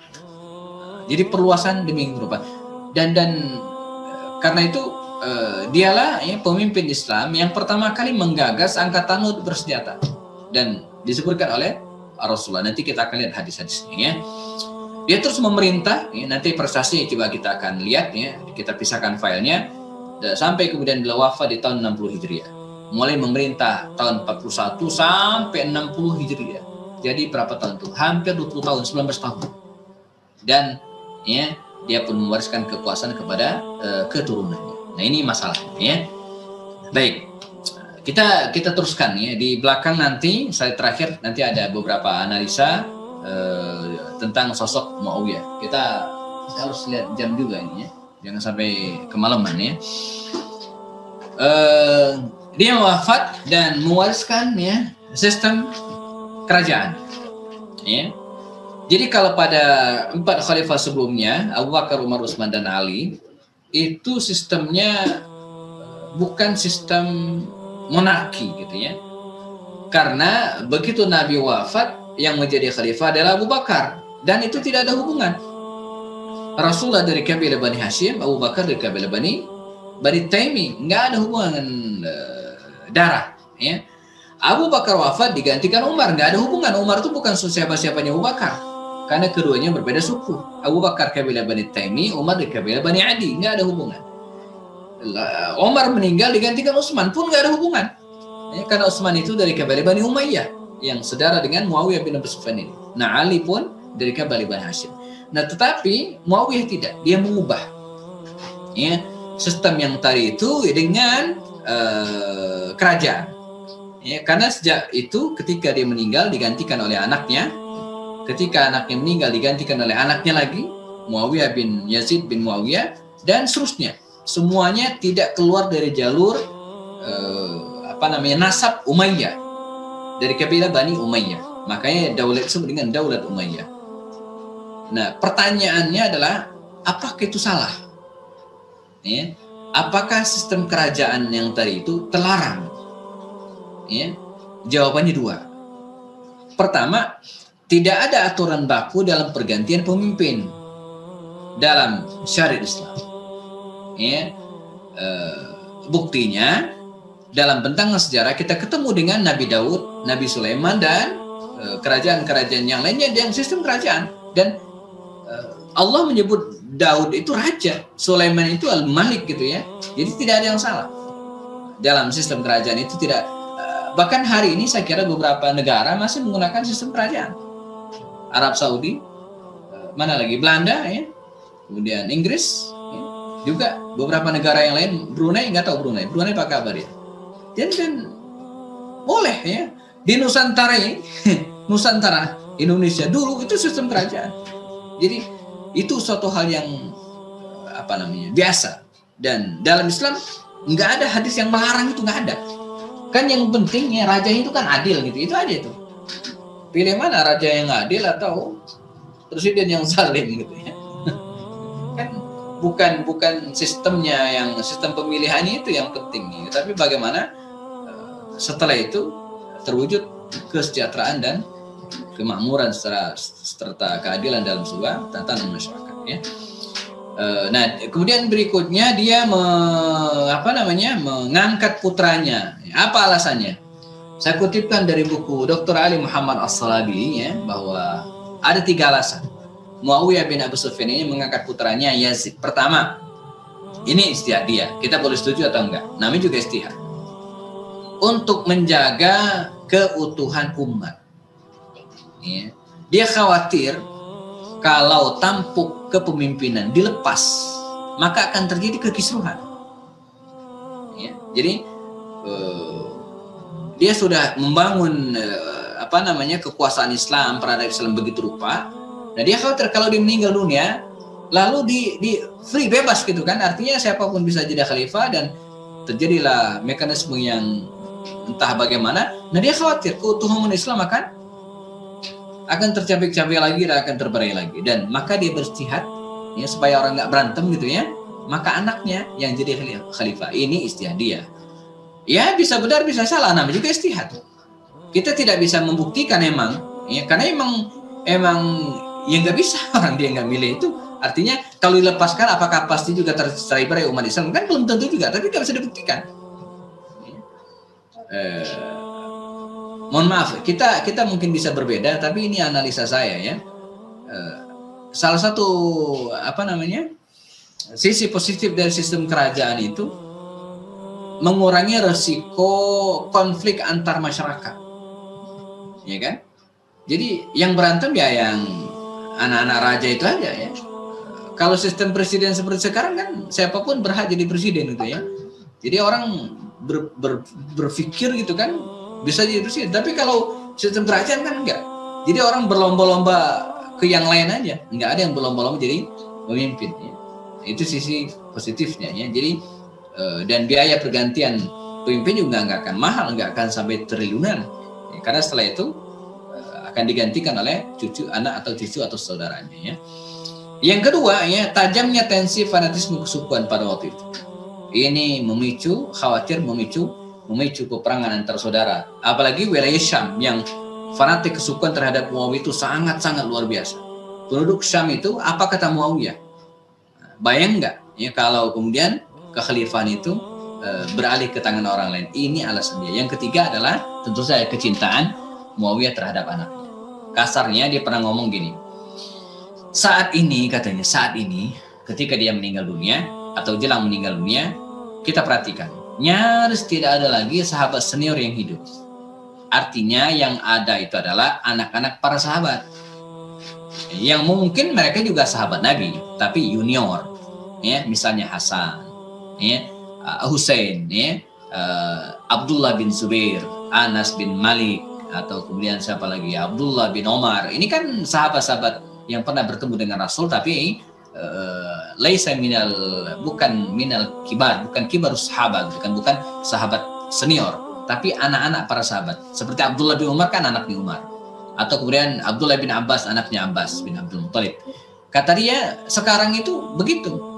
Jadi perluasan demi rupa. Dan karena itu dialah ya, pemimpin Islam yang pertama kali menggagas angkatan laut bersenjata, dan disebutkan oleh Rasulullah. Nanti kita akan lihat hadis-hadisnya ya. Dia terus memerintah ya, nanti prestasi coba kita akan lihat ya, kita pisahkan filenya, sampai kemudian beliau wafat di tahun 60 Hijriah. Mulai memerintah tahun 41 sampai 60 Hijriah. Jadi berapa tahun itu? Hampir 20 tahun, 19 tahun. Dan ya, dia pun mewariskan kekuasaan kepada keturunannya. Nah, ini masalahnya ya. Baik. Kita teruskan ya. Di belakang nanti slide terakhir nanti ada beberapa analisa tentang sosok Muawiyah. Kita harus lihat jam juga ini ya. Jangan sampai kemalaman ya. Dia wafat dan mewariskan ya sistem kerajaan. Ya. Jadi kalau pada 4 khalifah sebelumnya, Abu Bakar, Umar, Utsman dan Ali, itu sistemnya bukan sistem monarki gitu ya. Karena begitu Nabi wafat, yang menjadi khalifah adalah Abu Bakar, dan itu tidak ada hubungan. Rasulullah dari kabilah Bani Hashim, Abu Bakar dari kabilah Bani Taimi, nggak ada hubungan darah. Ya. Abu Bakar wafat digantikan Umar, nggak ada hubungan. Umar itu bukan siapa-siapanya Abu Bakar, karena keduanya berbeda suku. Abu Bakar kabilah Bani Taimi, Umar dari kabilah Bani Adi, nggak ada hubungan. Umar meninggal digantikan Utsman pun nggak ada hubungan. Ya, karena Utsman itu dari kabilah Bani Umayyah yang saudara dengan Muawiyah bin Abu Sufyan ini. Nah, Ali pun dari kabilah Bani Hashim. Nah, tetapi Muawiyah tidak, dia mengubah ya sistem yang tadi itu dengan kerajaan. Ya, karena sejak itu ketika dia meninggal digantikan oleh anaknya, ketika anaknya meninggal digantikan oleh anaknya lagi, Muawiyah bin Yazid bin Muawiyah, dan seterusnya. Semuanya tidak keluar dari jalur nasab Umayyah, dari kabilah Bani Umayyah. Makanya daulat disebut dengan daulat Umayyah. Nah, pertanyaannya adalah apakah itu salah? Ya. Apakah sistem kerajaan yang tadi itu terlarang? Ya. Jawabannya dua. Pertama, tidak ada aturan baku dalam pergantian pemimpin dalam syariat Islam. Ya. Buktinya dalam bentangan sejarah kita ketemu dengan Nabi Daud, Nabi Sulaiman, dan kerajaan-kerajaan yang lainnya yang sistem kerajaan. Dan Allah menyebut Daud itu raja, Sulaiman itu al-malik gitu ya. Jadi tidak ada yang salah dalam sistem kerajaan itu. Tidak. Bahkan hari ini saya kira beberapa negara masih menggunakan sistem kerajaan. Arab Saudi, mana lagi, Belanda ya, kemudian Inggris ya. Juga beberapa negara yang lain, Brunei, nggak tahu Brunei apa kabar ya. Jadi kan boleh ya. Di Nusantara ini, Nusantara Indonesia dulu itu sistem kerajaan. Jadi itu suatu hal yang biasa. Dan dalam Islam nggak ada hadis yang melarang, itu nggak ada. Kan yang penting ya raja itu kan adil gitu. Itu aja itu. Pilih mana, raja yang adil atau presiden yang zalim gitu ya. Kan bukan sistemnya, yang sistem pemilihannya itu yang penting, tapi bagaimana setelah itu terwujud kesejahteraan dan kemakmuran serta keadilan dalam sebuah tatanan masyarakat ya. Nah, kemudian berikutnya dia mengangkat putranya. Apa alasannya? Saya kutipkan dari buku Dr. Ali Muhammad As-Salabi ya, bahwa ada 3 alasan Muawiyah bin Abu Sufyan ini mengangkat putranya Yazid. Pertama, ini istihad dia. Kita boleh setuju atau enggak? Namanya juga istihad. Untuk menjaga keutuhan umat. Ya. Dia khawatir kalau tampuk kepemimpinan dilepas, maka akan terjadi kekisruhan. Ya. Jadi dia sudah membangun kekuasaan Islam, peradaban Islam begitu rupa. Nah dia khawatir kalau dia meninggal dunia, lalu di free, bebas gitu kan, artinya siapapun bisa jadi khalifah dan terjadilah mekanisme yang entah bagaimana. Nah dia khawatir keutuhan Islam akan tercabik-cabik lagi dan akan terberai lagi, dan maka dia beristihad ya supaya orang nggak berantem gitu ya, maka anaknya yang jadi khalifah. Ini istihad dia. Ya bisa benar bisa salah, namanya juga istihad. Kita tidak bisa membuktikan emang, ya karena emang ya nggak bisa orang dia nggak milih itu. Artinya kalau dilepaskan apakah pasti juga tercerai berai umat Islam, kan belum tentu juga, tapi nggak bisa dibuktikan. Mohon maaf, kita mungkin bisa berbeda, tapi ini analisa saya ya. Salah satu sisi positif dari sistem kerajaan itu mengurangi resiko konflik antar masyarakat, ya kan? Jadi yang berantem ya yang anak-anak raja itu aja ya. Kalau sistem presiden seperti sekarang kan siapapun berhak jadi presiden gitu ya. Jadi orang berpikir gitu kan bisa jadi presiden. Tapi kalau sistem kerajaan kan enggak. Jadi orang berlomba-lomba ke yang lain aja. Enggak ada yang berlomba-lomba jadi pemimpin. Ya. Itu sisi positifnya ya. Jadi dan biaya pergantian pemimpin juga nggak akan mahal, nggak akan sampai triliunan. Ya, karena setelah itu akan digantikan oleh anak atau cucu atau saudaranya ya. Yang kedua ya, tajamnya tensi fanatisme kesukuan pada waktu itu. Ini khawatir memicu peperangan antar saudara. Apalagi wilayah Syam yang fanatik kesukuan terhadap Muawiyah itu sangat-sangat luar biasa. Penduduk Syam itu apa kata Muawiyah? Bayang nggak ya kalau kemudian kekhalifahan itu beralih ke tangan orang lain. Ini alasan dia. Yang ketiga adalah tentu saja kecintaan Muawiyah terhadap anaknya. Kasarnya dia pernah ngomong gini. Saat ini ketika dia meninggal dunia atau jelang meninggal dunia, kita perhatikan, nyaris tidak ada lagi sahabat senior yang hidup. Artinya yang ada itu adalah anak-anak para sahabat. Yang mungkin mereka juga sahabat Nabi, tapi junior. Ya, misalnya Hasan, ya, Husain, ya, Abdullah bin Zubair, Anas bin Malik, atau kemudian siapa lagi, Abdullah bin Omar. Ini kan sahabat-sahabat yang pernah bertemu dengan Rasul, tapi bukan kibar sahabat, bukan sahabat senior, tapi anak-anak para sahabat. Seperti Abdullah bin Umar kan anaknya Umar, atau kemudian Abdullah bin Abbas anaknya Abbas bin Abdul Muttalib. Kata dia sekarang itu begitu.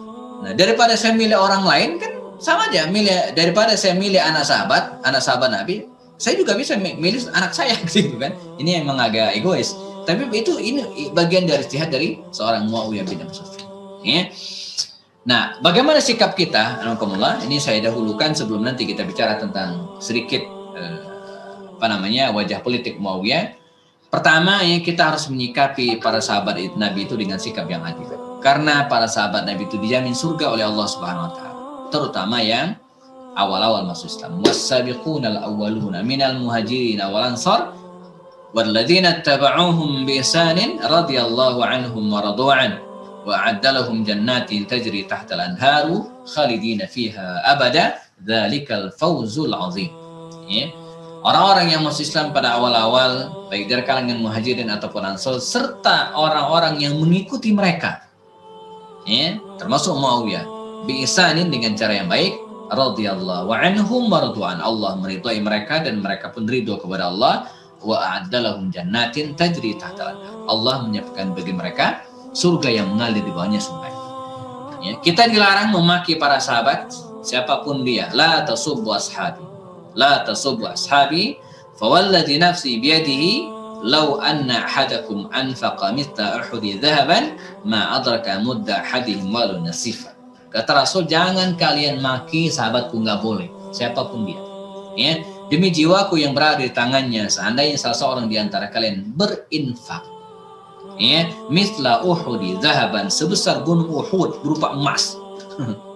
Nah, daripada saya milih orang lain kan sama aja, daripada saya milih anak sahabat Nabi, saya juga bisa milih anak saya gitu kan. Ini emang agak egois. Tapi ini bagian dari ijtihad dari seorang Muawiyah bin Abi Sufyan. Ya. Nah, bagaimana sikap kita? Alhamdulillah, ini saya dahulukan sebelum nanti kita bicara tentang sedikit wajah politik Muawiyah. Pertama, ya kita harus menyikapi para sahabat Nabi itu dengan sikap yang adil. Karena para sahabat Nabi itu dijamin surga oleh Allah Subhanahu wa taala. Terutama yang awal-awal masuk Islam. Was-sabiqunal awwaluna minal muhajirin wal ansar walladzina tabauhum bi ihsanin radhiyallahu anhum wa radu an wa a'adda lahum jannatin tajri tahtal anharu khalidina fiha abada dzalikal fawzul azim. Ya. Orang-orang yang masuk Islam pada awal-awal baik dari kalangan muhajirin ataupun ansar serta orang-orang yang mengikuti mereka. Ya, termasuk Muawiyah bi ihsanin dengan cara yang baik, radhiyallahu anhum wa radu an. Allah meridhai mereka dan mereka pun ridho kepada Allah. Wa a'adda lahum jannatin tajri tahtal anhar. Allah menyiapkan bagi mereka surga yang mengalir di bawahnya sungai. Ya, kita dilarang memaki para sahabat siapapun dia. La tasubbu ashabi fawalladhi nafsi biyadihi law anna ahadakum anfaqa mithla uhudi dhahaban ma adraka mudda ahadihim walau nasifa. Kata Rasul, jangan kalian maki sahabatku, nggak boleh siapapun dia. Ya, demi jiwaku yang berada di tangannya, seandainya salah seorang di antara kalian berinfak, ya, mithla uhudi dhahaban, sebesar gunung Uhud berupa emas.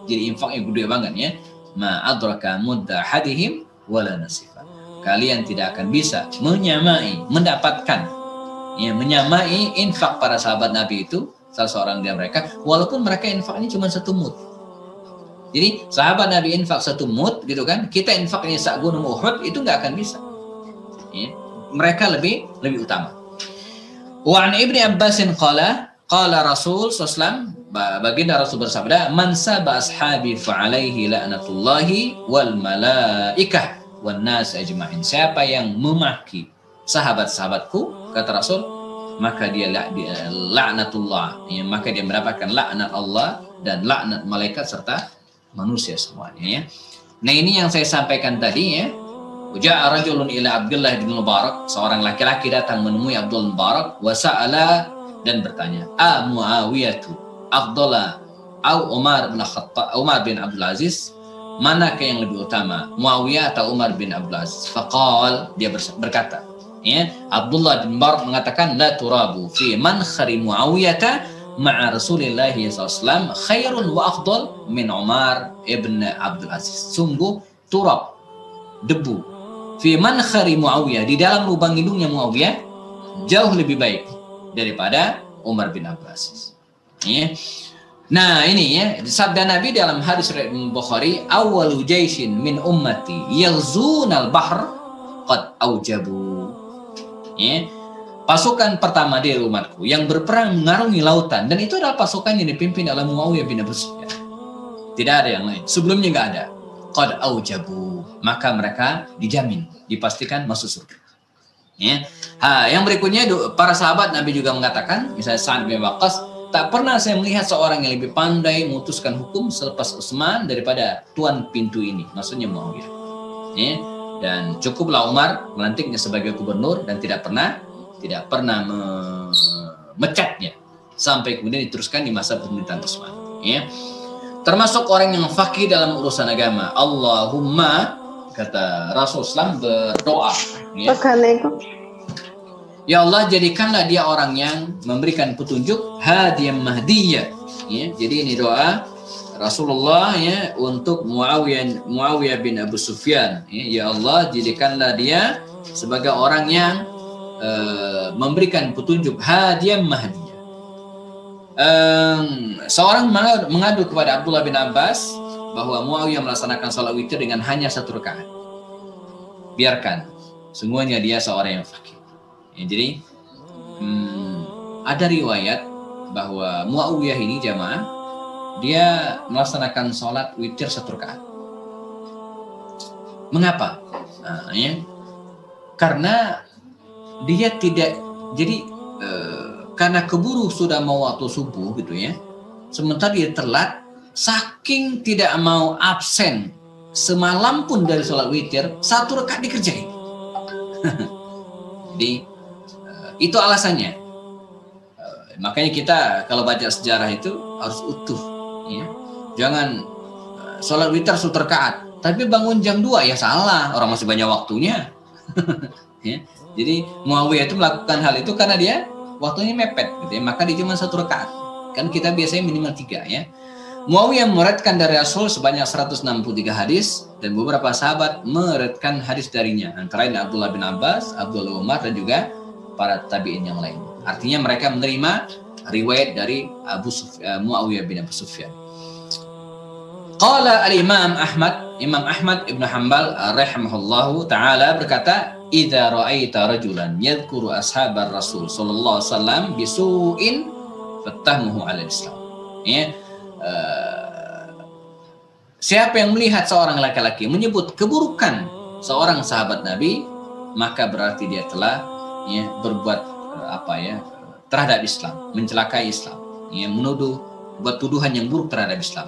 Jadi infaknya gede banget ya. Ma adraka mudda ahadihim wala nasifa. Kalian tidak akan bisa mendapatkan infak para sahabat Nabi itu, salah seorang dari mereka, walaupun mereka infaknya cuma 1 mud. Jadi sahabat Nabi infak 1 mud gitu kan, kita infaknya sak gunung Uhud, itu nggak akan bisa. Ya. mereka lebih utama. Wa an Ibnu Abbasin qala Rasul sallallahu baginda Rasul bersabda, "Man saba ashabi fa alaihi la'natullahi wal malaikah wan nas ajma'in." Siapa yang memaki sahabat-sahabatku, kata Rasul, maka dia laknatullah, ya, maka dia mendapatkan laknat Allah dan laknat malaikat serta manusia semuanya, ya. Nah, ini yang saya sampaikan tadi, ya. Ja'a rajulun ila Abdullah bin Mubarak, seorang laki-laki datang menemui Abdullah bin Mubarak, wa sa'ala, dan bertanya, Muawiyatu afdala au Umar bin Abdul Aziz, manakah yang lebih utama, Muawiyah atau Umar bin Abdul Aziz? Faqal, dia berkata, ya, Abdullah bin Mubarak mengatakan, la turabu fi mankhari Muawiyata ma'a Rasulillah SAW khairun wa afdal min Umar ibn Abdul Aziz. Sungguh turab, debu, fi mankhari Muawiyah, di dalam lubang hidungnya Muawiyah jauh lebih baik daripada Umar bin Abdul Aziz, ya. Nah, ini, ya, sabda Nabi dalam hadis riwayat Bukhari, awwalu jaishin min ummati yaghzunal bahr qad aujabu, ya. Pasukan pertama dari umatku yang berperang mengarungi lautan, dan itu adalah pasukan yang dipimpin oleh Muawiyah bin Abu Sufyan. Tidak ada yang lain. Sebelumnya nggak ada. Qad aujabu, maka mereka dijamin, dipastikan masuk surga. Ya. Yang berikutnya, para sahabat Nabi juga mengatakan, misalnya Sa'ad bin Waqqas, tak pernah saya melihat seorang yang lebih pandai memutuskan hukum selepas Utsman daripada tuan pintu ini, maksudnya Muawiyah. Ya. Dan cukuplah Umar melantiknya sebagai gubernur dan tidak pernah memecatnya sampai kemudian diteruskan di masa pemerintahan Utsman. Ya. Termasuk orang yang faqih dalam urusan agama. Allahumma, kata Rasulullah berdoa, ya. Ya Allah, jadikanlah dia orang yang memberikan petunjuk, hadiyam mahdiyah, ya. Jadi ini doa Rasulullah, ya, untuk Muawiyah bin Abu Sufyan, ya. Ya Allah, jadikanlah dia sebagai orang yang memberikan petunjuk, hadiyam mahdiyah. Seorang mengadu kepada Abdullah bin Abbas bahwa Muawiyah melaksanakan salat witir dengan hanya 1 rakaat. Biarkan, semuanya dia seorang yang fakir. Ya, jadi ada riwayat bahwa Muawiyah ini, jamaah, dia melaksanakan salat witir 1 rakaat. Mengapa? Ya, karena dia tidak, jadi karena keburu sudah mau waktu subuh gitu, ya. Sementara dia telat, saking tidak mau absen semalam pun dari sholat witir, 1 rakaat dikerjain. Jadi itu alasannya. Makanya kita kalau baca sejarah itu harus utuh, ya. Jangan sholat witir 1 rakaat, tapi bangun jam 2, ya salah, orang masih banyak waktunya. Ya. Jadi Muawiyah itu melakukan hal itu karena dia waktunya mepet, gitu, ya. Maka dia cuma 1 rakaat. Kan kita biasanya minimal 3, ya. Muawiyah meriwayatkan dari Rasul sebanyak 163 hadis, dan beberapa sahabat meriwayatkan hadis darinya, antara lain Abdullah bin Abbas, Abdullah Umar, dan juga para tabi'in yang lain. Artinya mereka menerima riwayat dari Muawiyah bin Abu Sufyan. Qala al-Imam Ahmad, Imam Ahmad ibn Hanbal rahimahullahu ta'ala berkata, idza ra'aita rajulan yadhkuru ashabar Rasul sallallahu alaihi wasallam bisu'in fattamuhu 'ala Islam. Ya. Siapa yang melihat seorang laki-laki menyebut keburukan seorang sahabat Nabi, maka berarti dia telah, ya, berbuat terhadap Islam, mencelakai Islam, ya, menuduh, buat tuduhan yang buruk terhadap Islam.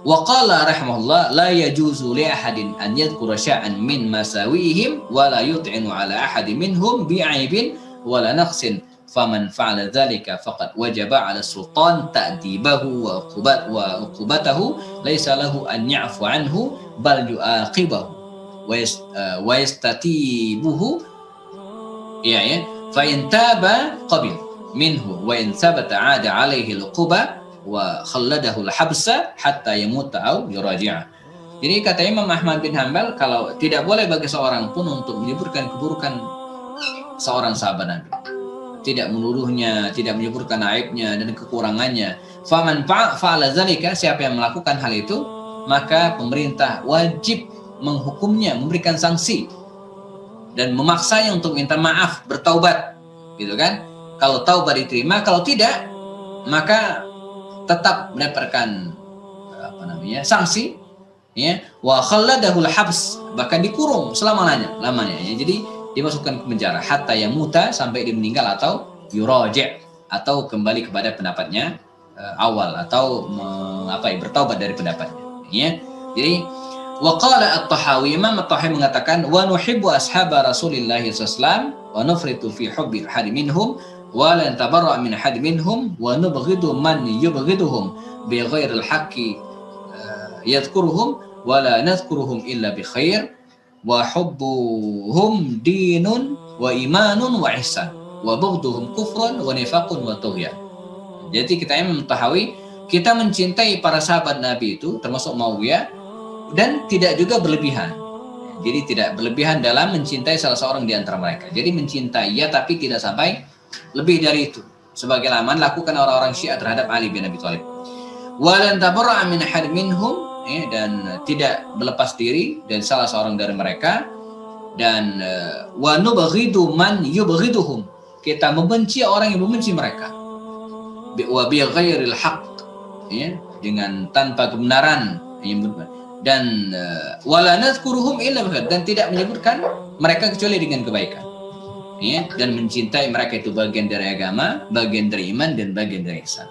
Wa qala rahimahullah, la yajuzu li ahadin an yadhkura sya'an min masawihim wa la yut'inu ala ahadin minhum bi'aibin wa la naqsin, faman fa'ala dzalika faqad wajaba 'ala sultan ta'dibahu wa uqubatahu laisa lahu an ya'fu anhu bal yu'aqibahu wa yastatibuhu, ya, fa in taba qabil minhu wa in thabata 'ada 'alaihi al-uquba wa khalladahu al-habsa hatta yamuta aw yuraji'a. Jadi kata Imam Ahmad bin Hanbal, kalau tidak boleh bagi seorang pun untuk menyebutkan keburukan seorang sahabat Nabi, tidak menuduhnya, tidak menyebutkan aibnya dan kekurangannya. Faman fa'ala dzalika, siapa yang melakukan hal itu, maka pemerintah wajib menghukumnya, memberikan sanksi. dan memaksanya untuk minta maaf, bertaubat, gitu kan? Kalau taubat diterima, kalau tidak, maka tetap mendapatkan sanksi, ya, wa khalladahul habs, bahkan dikurung lamanya ya. Jadi dimasukkan ke penjara hatta yamuta, sampai dia meninggal, atau yuraji', atau kembali kepada pendapatnya awal, atau bertaubat dari pendapatnya, ya. Jadi wa qala at-Tahawi, Imam at-Tahawi mengatakan, wa nuhibbu ashaba Rasulillah sallallahu alaihi wasallam wa nufritu fi hubbi ahad minhum wa la tabarra' min ahad minhum wa nubghidu man yubghiduhum bi ghairil haqqi yadhkuruhum wa la nadhkuruhum illa bi khair wa hubbuhum dinun wa imanun wa ihsan wa bughduhum kufrun wa nifaqun wa tughyan. Jadi kita Imam Tahawi, kita mencintai para sahabat Nabi itu termasuk Muawiyah, dan tidak juga berlebihan. Jadi tidak berlebihan dalam mencintai salah seorang di antara mereka. Jadi mencintai ya, tapi tidak sampai lebih dari itu, sebagaimana lakukan orang-orang Syiah terhadap Ali bin Abi Thalib. Walan tabarra'a min ahad minhum, dan tidak berlepas diri dari salah seorang dari mereka, dan wa nubghidu man yubghiduhum, kita membenci orang yang membenci mereka, wa bi ghairil haqq, ya, dengan tanpa kebenaran, dan wala nadhkuruhum illa bihaq, dan tidak menyebutkan mereka kecuali dengan kebaikan, ya, dan mencintai mereka itu bagian dari agama, bagian dari iman, dan bagian dari ihsan.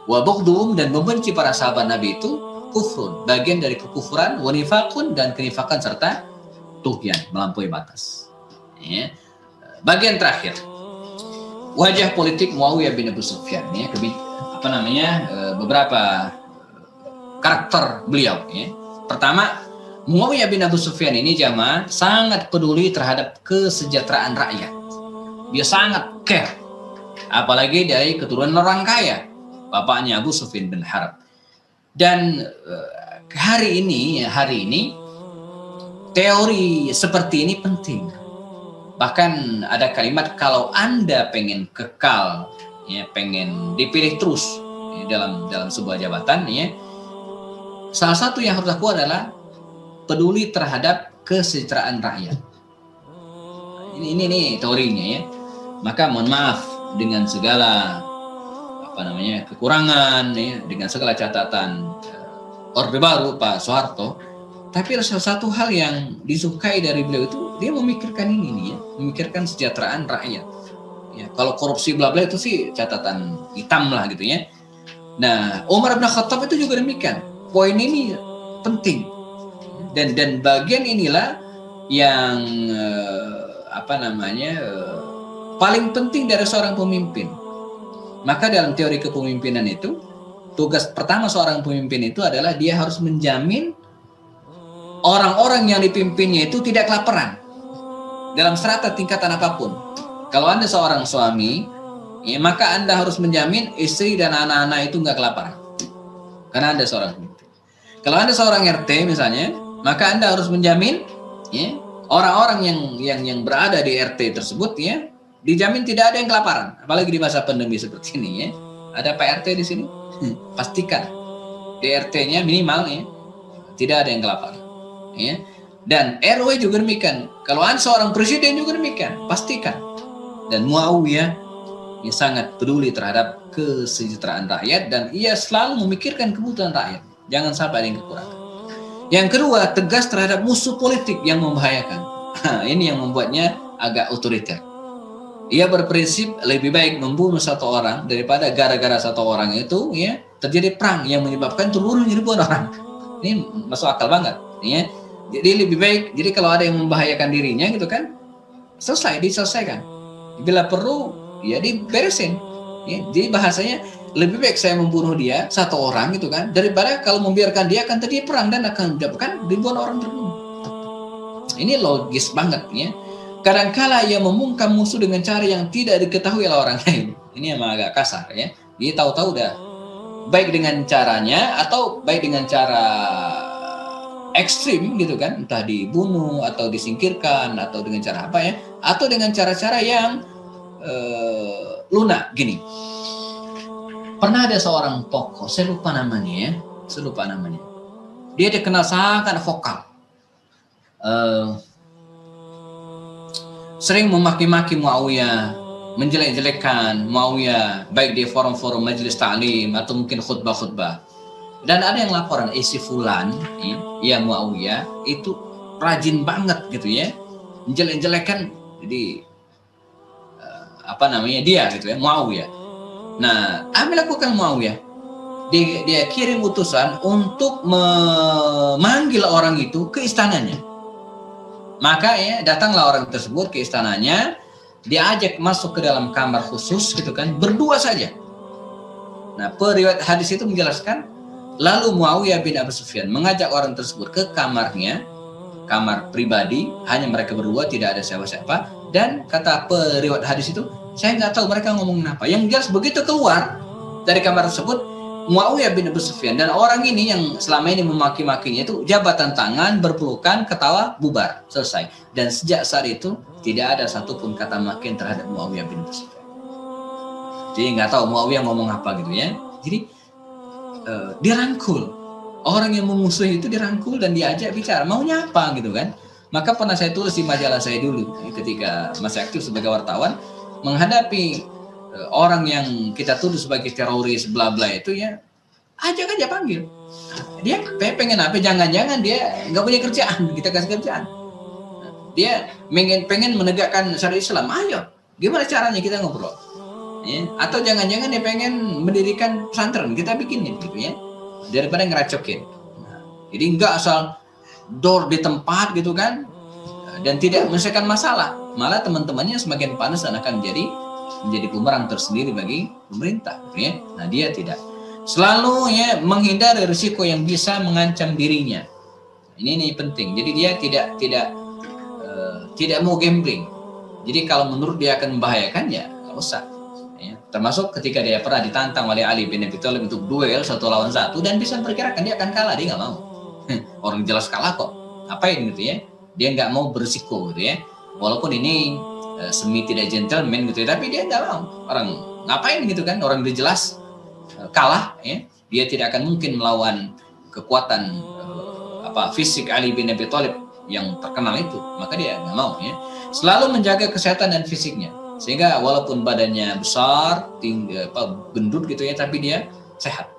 Wa bughduhum, dan membenci para sahabat Nabi itu kufrun, bagian dari kekufuran, wa nifaqun, dan kenifakan serta tughyan, melampaui batas, ya. Bagian terakhir, wajah politik Muawiyah bin Abu Sufyan, ya, beberapa karakter beliau, ya. Pertama, Muawiyah bin Abu Sufyan ini jamaah sangat peduli terhadap kesejahteraan rakyat. Dia sangat care, apalagi dari keturunan orang kaya, bapaknya Abu Sufyan bin Harb. Dan hari ini teori seperti ini penting. Bahkan ada kalimat, kalau Anda pengen kekal, ya, pengen dipilih terus, ya, dalam sebuah jabatan, ya, salah satu yang harus lakukan adalah peduli terhadap kesejahteraan rakyat. Ini teorinya, ya. Maka mohon maaf dengan segala kekurangan, ya, dengan segala catatan Orde Baru Pak Soeharto, tapi ada salah satu hal yang disukai dari beliau itu, dia memikirkan ini nih, ya, memikirkan kesejahteraan rakyat. Ya, kalau korupsi bla bla itu sih catatan hitam lah gitu, ya. Nah, Umar bin Khattab itu juga demikian. Poin ini penting, dan bagian inilah yang paling penting dari seorang pemimpin. Maka dalam teori kepemimpinan itu, tugas pertama seorang pemimpin itu adalah dia harus menjamin orang-orang yang dipimpinnya itu tidak kelaparan dalam serata tingkatan apapun. Kalau Anda seorang suami, ya, maka Anda harus menjamin istri dan anak-anak itu nggak kelaparan, karena Anda seorang pemimpin. Kalau Anda seorang RT misalnya, maka Anda harus menjamin, ya, orang-orang yang berada di RT tersebut, ya, dijamin tidak ada yang kelaparan. Apalagi di masa pandemi seperti ini, ya. Ada Pak RT di sini, pastikan di RT-nya minimal, ya, tidak ada yang kelaparan, ya. Dan RW juga demikian. Kalau Anda seorang presiden juga demikian, pastikan. Dan Muawiyah, ia sangat peduli terhadap kesejahteraan rakyat, dan ia selalu memikirkan kebutuhan rakyat. Jangan sampai ada yang kekurangan. Yang kedua, tegas terhadap musuh politik yang membahayakan. Ini yang membuatnya agak otoriter. Ia berprinsip lebih baik membunuh satu orang daripada gara-gara satu orang itu, ya, terjadi perang yang menyebabkan turun ribuan orang. Ini masuk akal banget, ya. Jadi lebih baik, jadi kalau ada yang membahayakan dirinya gitu kan, diselesaikan. Bila perlu, ya diberesin. Ya, jadi bahasanya lebih baik saya membunuh dia satu orang gitu kan, daripada kalau membiarkan dia akan terjadi perang dan akan menyebabkan ribuan orang terbunuh. Ini logis banget, ya. Kadangkala ia membungkam musuh dengan cara yang tidak diketahui oleh orang lain. Ini emang agak kasar, ya. Dia tahu-tahu dah, baik dengan caranya atau baik dengan cara ekstrim gitu kan, entah dibunuh atau disingkirkan atau dengan cara apa, ya, atau dengan cara-cara yang lunak. Gini, pernah ada seorang tokoh, saya lupa namanya. Dia dikenal sangat vokal. sering memaki-maki Muawiyah, menjelek-jelekan Muawiyah, baik di forum-forum majelis ta'lim atau mungkin khutbah-khutbah. Dan ada yang laporan, si fulan, ya Muawiyah itu rajin banget gitu ya, menjelek-jelekan jadi dia gitu ya, Muawiyah. Nah, apa yang lakukan Muawiyah? Dia kirim utusan untuk memanggil orang itu ke istananya. Maka ya datanglah orang tersebut ke istananya, diajak masuk ke dalam kamar khusus gitu kan, berdua saja. Nah, periwayat hadis itu menjelaskan, lalu Muawiyah bin Abu Sufyan mengajak orang tersebut ke kamarnya, kamar pribadi, hanya mereka berdua, tidak ada siapa-siapa. Dan kata periwayat hadis itu, saya nggak tahu mereka ngomongin apa. Yang jelas begitu keluar dari kamar tersebut, Muawiyah bin Abu Sufyan dan orang ini yang selama ini memaki-makinya itu jabatan tangan, berpelukan, ketawa, bubar, selesai. Dan sejak saat itu tidak ada satupun kata makin terhadap Muawiyah bin Abu Sufyan. Jadi nggak tahu Muawiyah ngomong apa gitu ya. Jadi dirangkul, orang yang memusuhi itu dirangkul dan diajak bicara, maunya apa gitu kan. Maka pernah saya tulis di majalah saya dulu ketika masih aktif sebagai wartawan, menghadapi orang yang kita tuduh sebagai teroris bla bla itu ya, ajak aja panggil. Dia pengen apa? Jangan-jangan dia nggak punya kerjaan, kita kasih kerjaan. Dia pengen menegakkan syariat Islam, ayo. Gimana caranya kita ngobrol? Ya. Atau jangan-jangan dia pengen mendirikan pesantren, kita bikinin gitu ya. Daripada ngeracokin. Jadi nggak asal door di tempat gitu kan, dan tidak menyelesaikan masalah. Malah teman-temannya semakin panas dan akan menjadi bumerang tersendiri bagi pemerintah, ya. Nah, dia tidak. Selalu ya menghindari risiko yang bisa mengancam dirinya. Ini penting. Jadi dia tidak mau gambling. Jadi kalau menurut dia akan membahayakan, ya nggak usah. Ya. Termasuk ketika dia pernah ditantang oleh Ali bin Abi Thalib untuk duel 1 lawan 1 dan bisa memperkirakan dia akan kalah, dia nggak mau. Orang jelas kalah kok. Apain gitu ya? Dia nggak mau berisiko gitu ya. Walaupun ini semi tidak gentleman gitu ya, tapi dia nggak mau. Orang ngapain gitu kan, orang udah jelas kalah ya, dia tidak akan mungkin melawan kekuatan fisik Ali bin Abi Thalib yang terkenal itu, maka dia nggak mau ya. Selalu menjaga kesehatan dan fisiknya, sehingga walaupun badannya besar, tinggi, gendut gitu ya, tapi dia sehat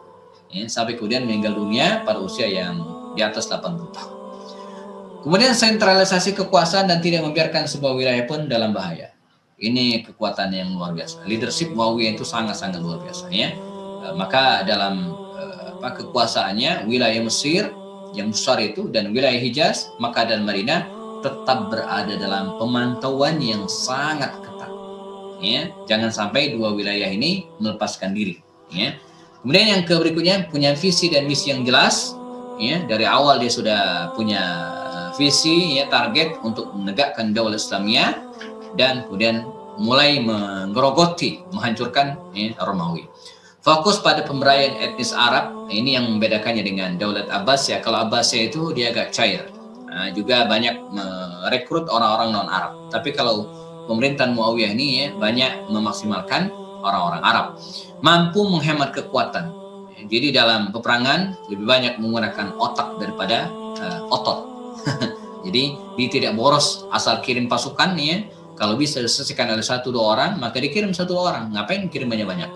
ya, sampai kemudian meninggal dunia pada usia yang di atas 80 tahun. Kemudian sentralisasi kekuasaan dan tidak membiarkan sebuah wilayah pun dalam bahaya. Ini kekuatan yang luar biasa. Leadership Muawiyah itu sangat-sangat luar biasa ya. Maka dalam kekuasaannya, wilayah Mesir yang besar itu dan wilayah Hijaz, Makkah dan Madinah tetap berada dalam pemantauan yang sangat ketat. Ya, jangan sampai dua wilayah ini melepaskan diri. Ya. Kemudian yang berikutnya punya visi dan misi yang jelas. Ya, dari awal dia sudah punya visi ya, target untuk menegakkan daulah Islamiyah dan kemudian mulai menggerogoti, menghancurkan Romawi. Fokus pada pemberdayaan etnis Arab, ini yang membedakannya dengan Daulat Abbasiyah. Kalau Abbasiyah itu dia agak cair, juga banyak merekrut orang-orang non-Arab. Tapi kalau pemerintahan Muawiyah ini ya, banyak memaksimalkan orang-orang Arab, mampu menghemat kekuatan. Jadi dalam peperangan lebih banyak menggunakan otak daripada otot. Jadi dia tidak boros asal kirim pasukan ya. Kalau bisa diselesaikan oleh 1-2 orang, maka dikirim 1 orang. Ngapain kirim banyak-banyak?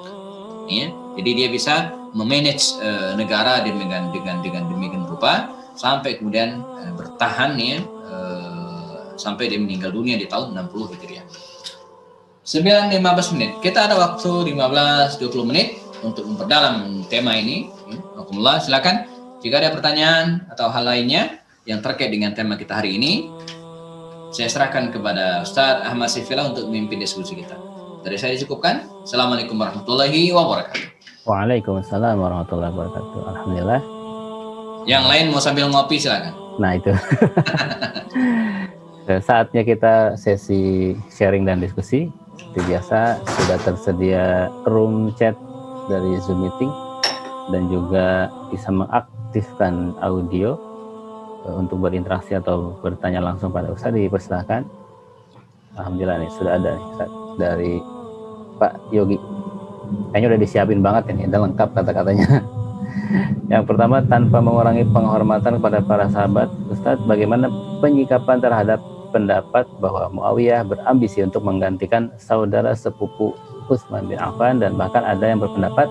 Ya. Jadi dia bisa memanage negara dengan demikian rupa sampai kemudian bertahan ya sampai dia meninggal dunia di tahun 60 Hijriah. 9:15 menit. Kita ada waktu 15-20 menit untuk memperdalam tema ini. Alhamdulillah, silakan jika ada pertanyaan atau hal lainnya yang terkait dengan tema kita hari ini, saya serahkan kepada Ustaz Ahmad Sifillah untuk memimpin diskusi kita. Dari saya dicukupkan. Assalamualaikum warahmatullahi wabarakatuh. Waalaikumsalam warahmatullahi wabarakatuh. Alhamdulillah. Yang lain mau sambil ngopi silakan. Nah itu. Saatnya kita sesi sharing dan diskusi. Seperti biasa sudah tersedia room chat dari Zoom meeting dan juga bisa mengaktifkan audio untuk berinteraksi atau bertanya langsung pada Ustaz, dipersilakan. Alhamdulillah nih sudah ada nih Ustaz, dari Pak Yogi. Kayaknya udah disiapin banget ini, udah lengkap kata-katanya. Yang pertama, tanpa mengurangi penghormatan kepada para sahabat, Ustaz, bagaimana penyikapan terhadap berpendapat bahwa Muawiyah berambisi untuk menggantikan saudara sepupu Utsman bin Affan, dan bahkan ada yang berpendapat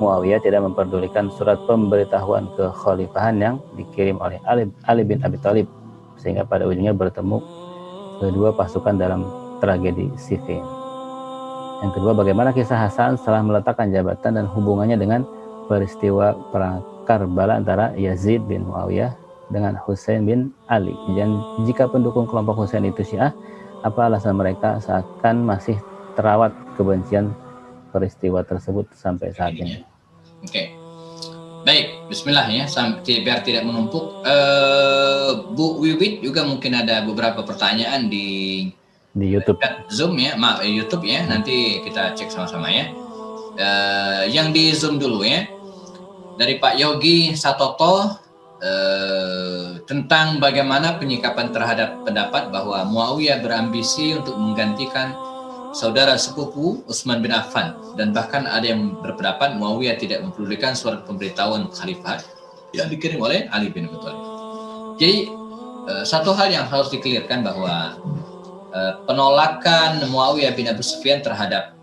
Muawiyah tidak memperdulikan surat pemberitahuan kekhalifahan yang dikirim oleh Ali bin Abi Thalib, sehingga pada ujungnya bertemu kedua pasukan dalam tragedi Siffin. Yang kedua, bagaimana kisah Hasan setelah meletakkan jabatan dan hubungannya dengan peristiwa perang Karbala antara Yazid bin Muawiyah dengan Husain bin Ali. Dan jika pendukung kelompok Husain itu Syiah, apa alasan mereka seakan masih terawat kebencian peristiwa tersebut sampai saat ini? Oke. Baik, bismillah ya, biar tidak menumpuk. Bu Wiwit juga mungkin ada beberapa pertanyaan di YouTube, Zoom ya, YouTube ya, nanti kita cek sama-sama ya. Yang di Zoom dulu ya, dari Pak Yogi Satoto, tentang bagaimana penyikapan terhadap pendapat bahwa Muawiyah berambisi untuk menggantikan saudara sepupu Utsman bin Affan, dan bahkan ada yang berpendapat Muawiyah tidak mempedulikan surat pemberitahuan khalifah yang dikirim oleh Ali bin Abi Thalib. Jadi satu hal yang harus dikelirkan bahwa penolakan Muawiyah bin Abi Sufyan terhadap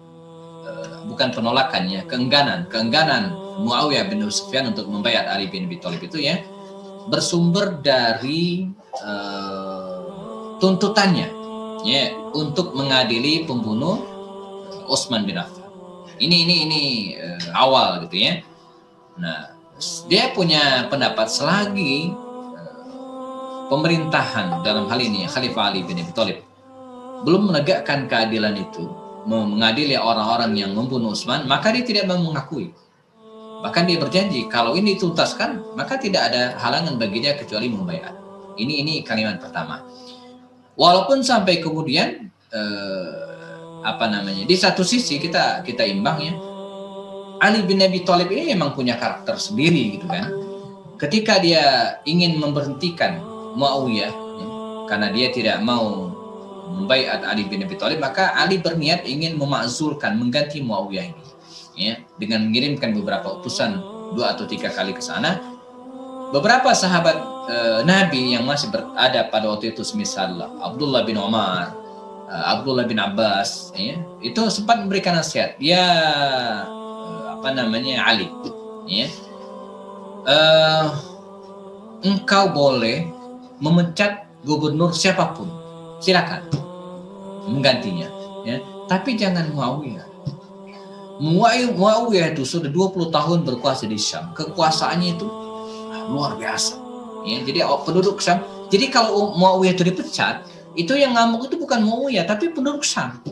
bukan penolakannya, keengganan Muawiyah bin Abi Sufyan untuk membayar Ali bin Abi Thalib itu ya bersumber dari tuntutannya ya untuk mengadili pembunuh Utsman bin Affan. Ini awal gitu ya. Nah, dia punya pendapat selagi pemerintahan dalam hal ini Khalifah Ali bin Abi Thalib belum menegakkan keadilan itu, mengadili orang-orang yang membunuh Utsman, maka dia tidak mau mengakui. Bahkan dia berjanji kalau ini dituntaskan, maka tidak ada halangan bagi dia kecuali membaiat. Ini kalimat pertama. Walaupun sampai kemudian di satu sisi kita imbang ya, Ali bin Abi Thalib ini memang punya karakter sendiri gitu kan. Ketika dia ingin memberhentikan Muawiyah ya, karena dia tidak mau membaiat Ali bin Abi Thalib, maka Ali berniat ingin memakzulkan, mengganti Muawiyah ini ya, dengan mengirimkan beberapa utusan 2 atau 3 kali ke sana. Beberapa sahabat Nabi yang masih berada pada waktu itu, semisal Abdullah bin Umar, Abdullah bin Abbas ya, itu sempat memberikan nasihat ya Ali ya, engkau boleh memecat gubernur siapapun, silakan menggantinya ya, tapi jangan Muawiyah. Muawiyah itu sudah 20 tahun berkuasa di Syam, kekuasaannya itu luar biasa ya. Jadi penduduk Syam, jadi kalau Muawiyah itu dipecat, itu yang ngamuk itu bukan Muawiyah tapi penduduk Syam.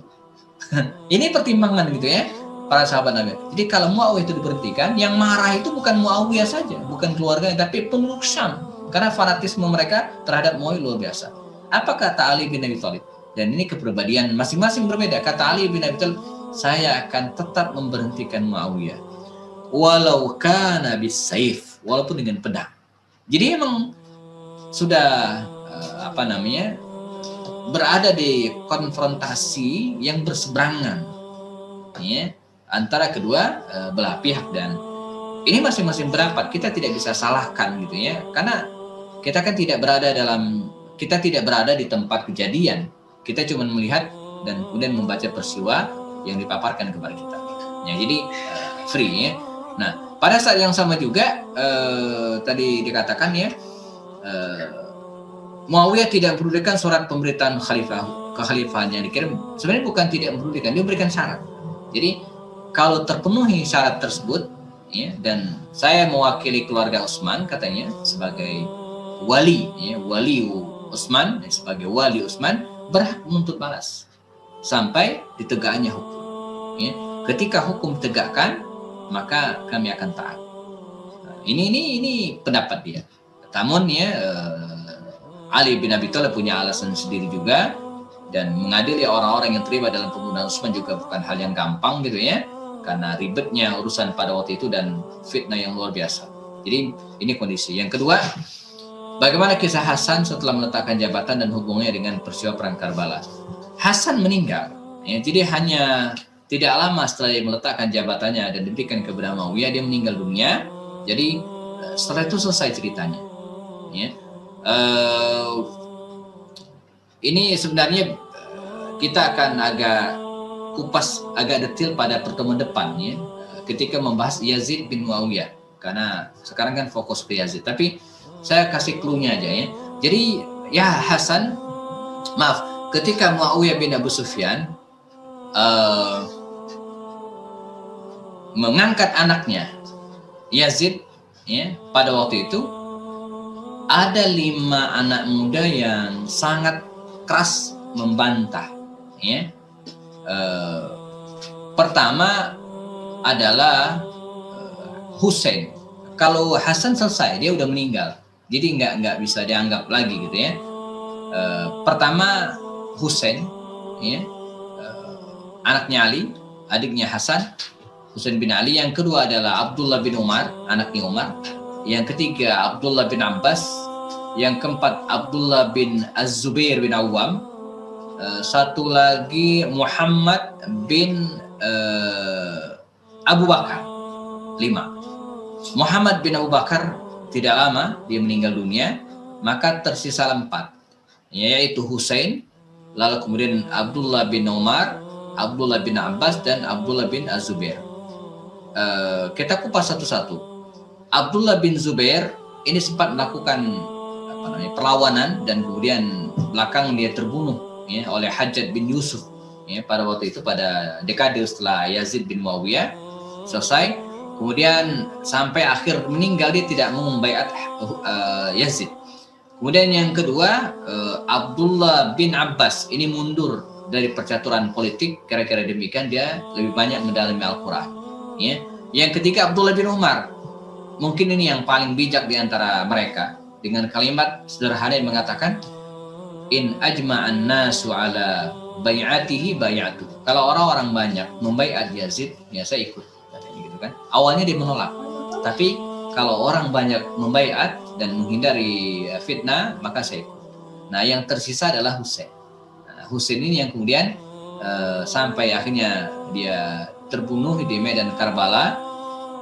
Ini pertimbangan gitu ya para sahabat Nabi. Jadi kalau Muawiyah itu diberhentikan, yang marah itu bukan Muawiyah saja, bukan keluarganya, tapi penduduk Syam, karena fanatisme mereka terhadap Muawiyah luar biasa. Apa kata Ali bin Abi Thalib? Dan ini kepribadian masing-masing berbeda. Kata Ali bin Abi Thalib, saya akan tetap memberhentikan Muawiyah walau kana bisayf, walaupun dengan pedang. Jadi emang sudah berada di konfrontasi yang berseberangan ya, antara kedua belah pihak, dan ini masing-masing pendapat. Kita tidak bisa salahkan gitu ya, karena kita kan tidak berada di tempat kejadian. Kita cuma melihat dan kemudian membaca peristiwa yang dipaparkan kepada kita ya, jadi free ya. Nah, pada saat yang sama juga tadi dikatakan ya, Muawiyah tidak mempedulikan surat pemberitaan kekhalifahan yang dikirim. Sebenarnya bukan tidak mempedulikan, dia memberikan syarat. Jadi kalau terpenuhi syarat tersebut ya, dan saya mewakili keluarga Utsman katanya sebagai wali ya, wali Utsman, sebagai wali Utsman berhak menuntut balas sampai ditegakkannya hukum ya. Ketika hukum ditegakkan, maka kami akan taat. Nah, ini pendapat dia. Namun ya Ali bin Abi Thalib punya alasan sendiri juga, dan mengadili orang-orang yang terlibat dalam pembunuhan Utsman juga bukan hal yang gampang gitu ya, karena ribetnya urusan pada waktu itu dan fitnah yang luar biasa. Jadi ini kondisi. Yang kedua, bagaimana kisah Hasan setelah meletakkan jabatan dan hubungannya dengan peristiwa perang Karbala? Hasan meninggal ya, jadi hanya tidak lama setelah dia meletakkan jabatannya dan diberikan kepada Muawiyah, dia meninggal dunia. Jadi setelah itu selesai ceritanya ya. ini sebenarnya kita akan agak kupas agak detail pada pertemuan depan ya, ketika membahas Yazid bin Muawiyah, karena sekarang kan fokus ke Yazid. Tapi saya kasih clue-nya aja ya. Jadi ya Hasan, maaf, ketika Muawiyah bin Abu Sufyan mengangkat anaknya Yazid ya, pada waktu itu ada 5 anak muda yang sangat keras membantah ya. Pertama adalah Husain. Kalau Hasan selesai, dia udah meninggal, jadi nggak bisa dianggap lagi gitu ya. Pertama Husain ya, anaknya Ali, adiknya Hasan, Husain bin Ali. Yang kedua adalah Abdullah bin Umar, anaknya Umar. Yang ketiga Abdullah bin Abbas. Yang keempat Abdullah bin Az-Zubair bin Awam. Satu lagi Muhammad bin Abu Bakar. 5. Muhammad bin Abu Bakar tidak lama dia meninggal dunia, maka tersisa 4, yaitu Husain, lalu kemudian Abdullah bin Umar, Abdullah bin Abbas, dan Abdullah bin Az-Zubair. Kita kupas satu-satu. Abdullah bin Zubair ini sempat melakukan perlawanan dan kemudian belakang dia terbunuh ya, oleh Hajjaj bin Yusuf ya, pada waktu itu, pada dekade setelah Yazid bin Muawiyah selesai. Kemudian sampai akhir meninggal dia tidak mau membaiat Yazid. Kemudian yang kedua Abdullah bin Abbas ini mundur dari percaturan politik, kira-kira demikian, dia lebih banyak mendalami Al-Quran ya. Yang ketiga Abdullah bin Umar, mungkin ini yang paling bijak di antara mereka, dengan kalimat sederhana yang mengatakan in ajma'an nasu ala bai'atihi bai'atu. Kalau orang-orang banyak membaiat Yazid, ya saya ikut, gitu kan. Awalnya dia menolak, tapi kalau orang banyak membaiat dan menghindari fitnah, maka saya ikut. Nah, yang tersisa adalah Husain. Nah, Husain ini yang kemudian sampai akhirnya dia terbunuh di medan Karbala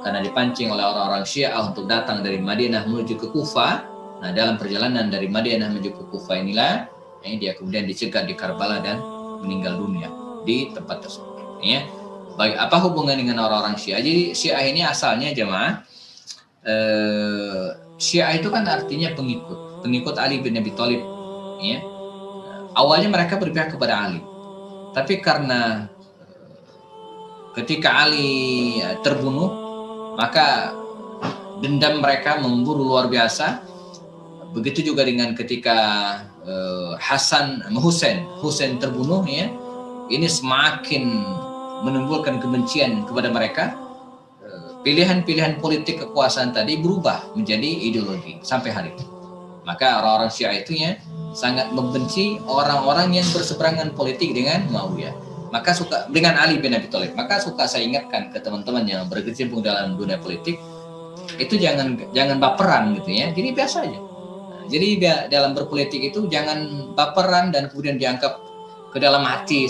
karena dipancing oleh orang-orang Syiah untuk datang dari Madinah menuju ke Kufah. Nah, dalam perjalanan dari Madinah menuju ke Kufah inilah dia kemudian dicegat di Karbala dan meninggal dunia di tempat tersebut ya. Baik, apa hubungan dengan orang-orang Syiah? Jadi Syiah ini asalnya jemaah, Syiah itu kan artinya pengikut Ali bin Abi Thalib ya. Awalnya mereka berpihak kepada Ali, tapi karena ketika Ali terbunuh, maka dendam mereka memburu luar biasa. Begitu juga dengan ketika Husain terbunuh ya, ini semakin menimbulkan kebencian kepada mereka. Pilihan-pilihan politik kekuasaan tadi berubah menjadi ideologi sampai hari ini. Maka orang-orang Syiah itu ya sangat membenci orang-orang yang berseberangan politik dengan Muawiyah. Maka suka dengan Ali bin Abi Thalib. Maka suka saya ingatkan ke teman-teman yang berkecimpung dalam dunia politik, itu jangan baperan gitu ya. Jadi biasa aja. Jadi dalam berpolitik itu jangan baperan dan kemudian dianggap ke dalam hati.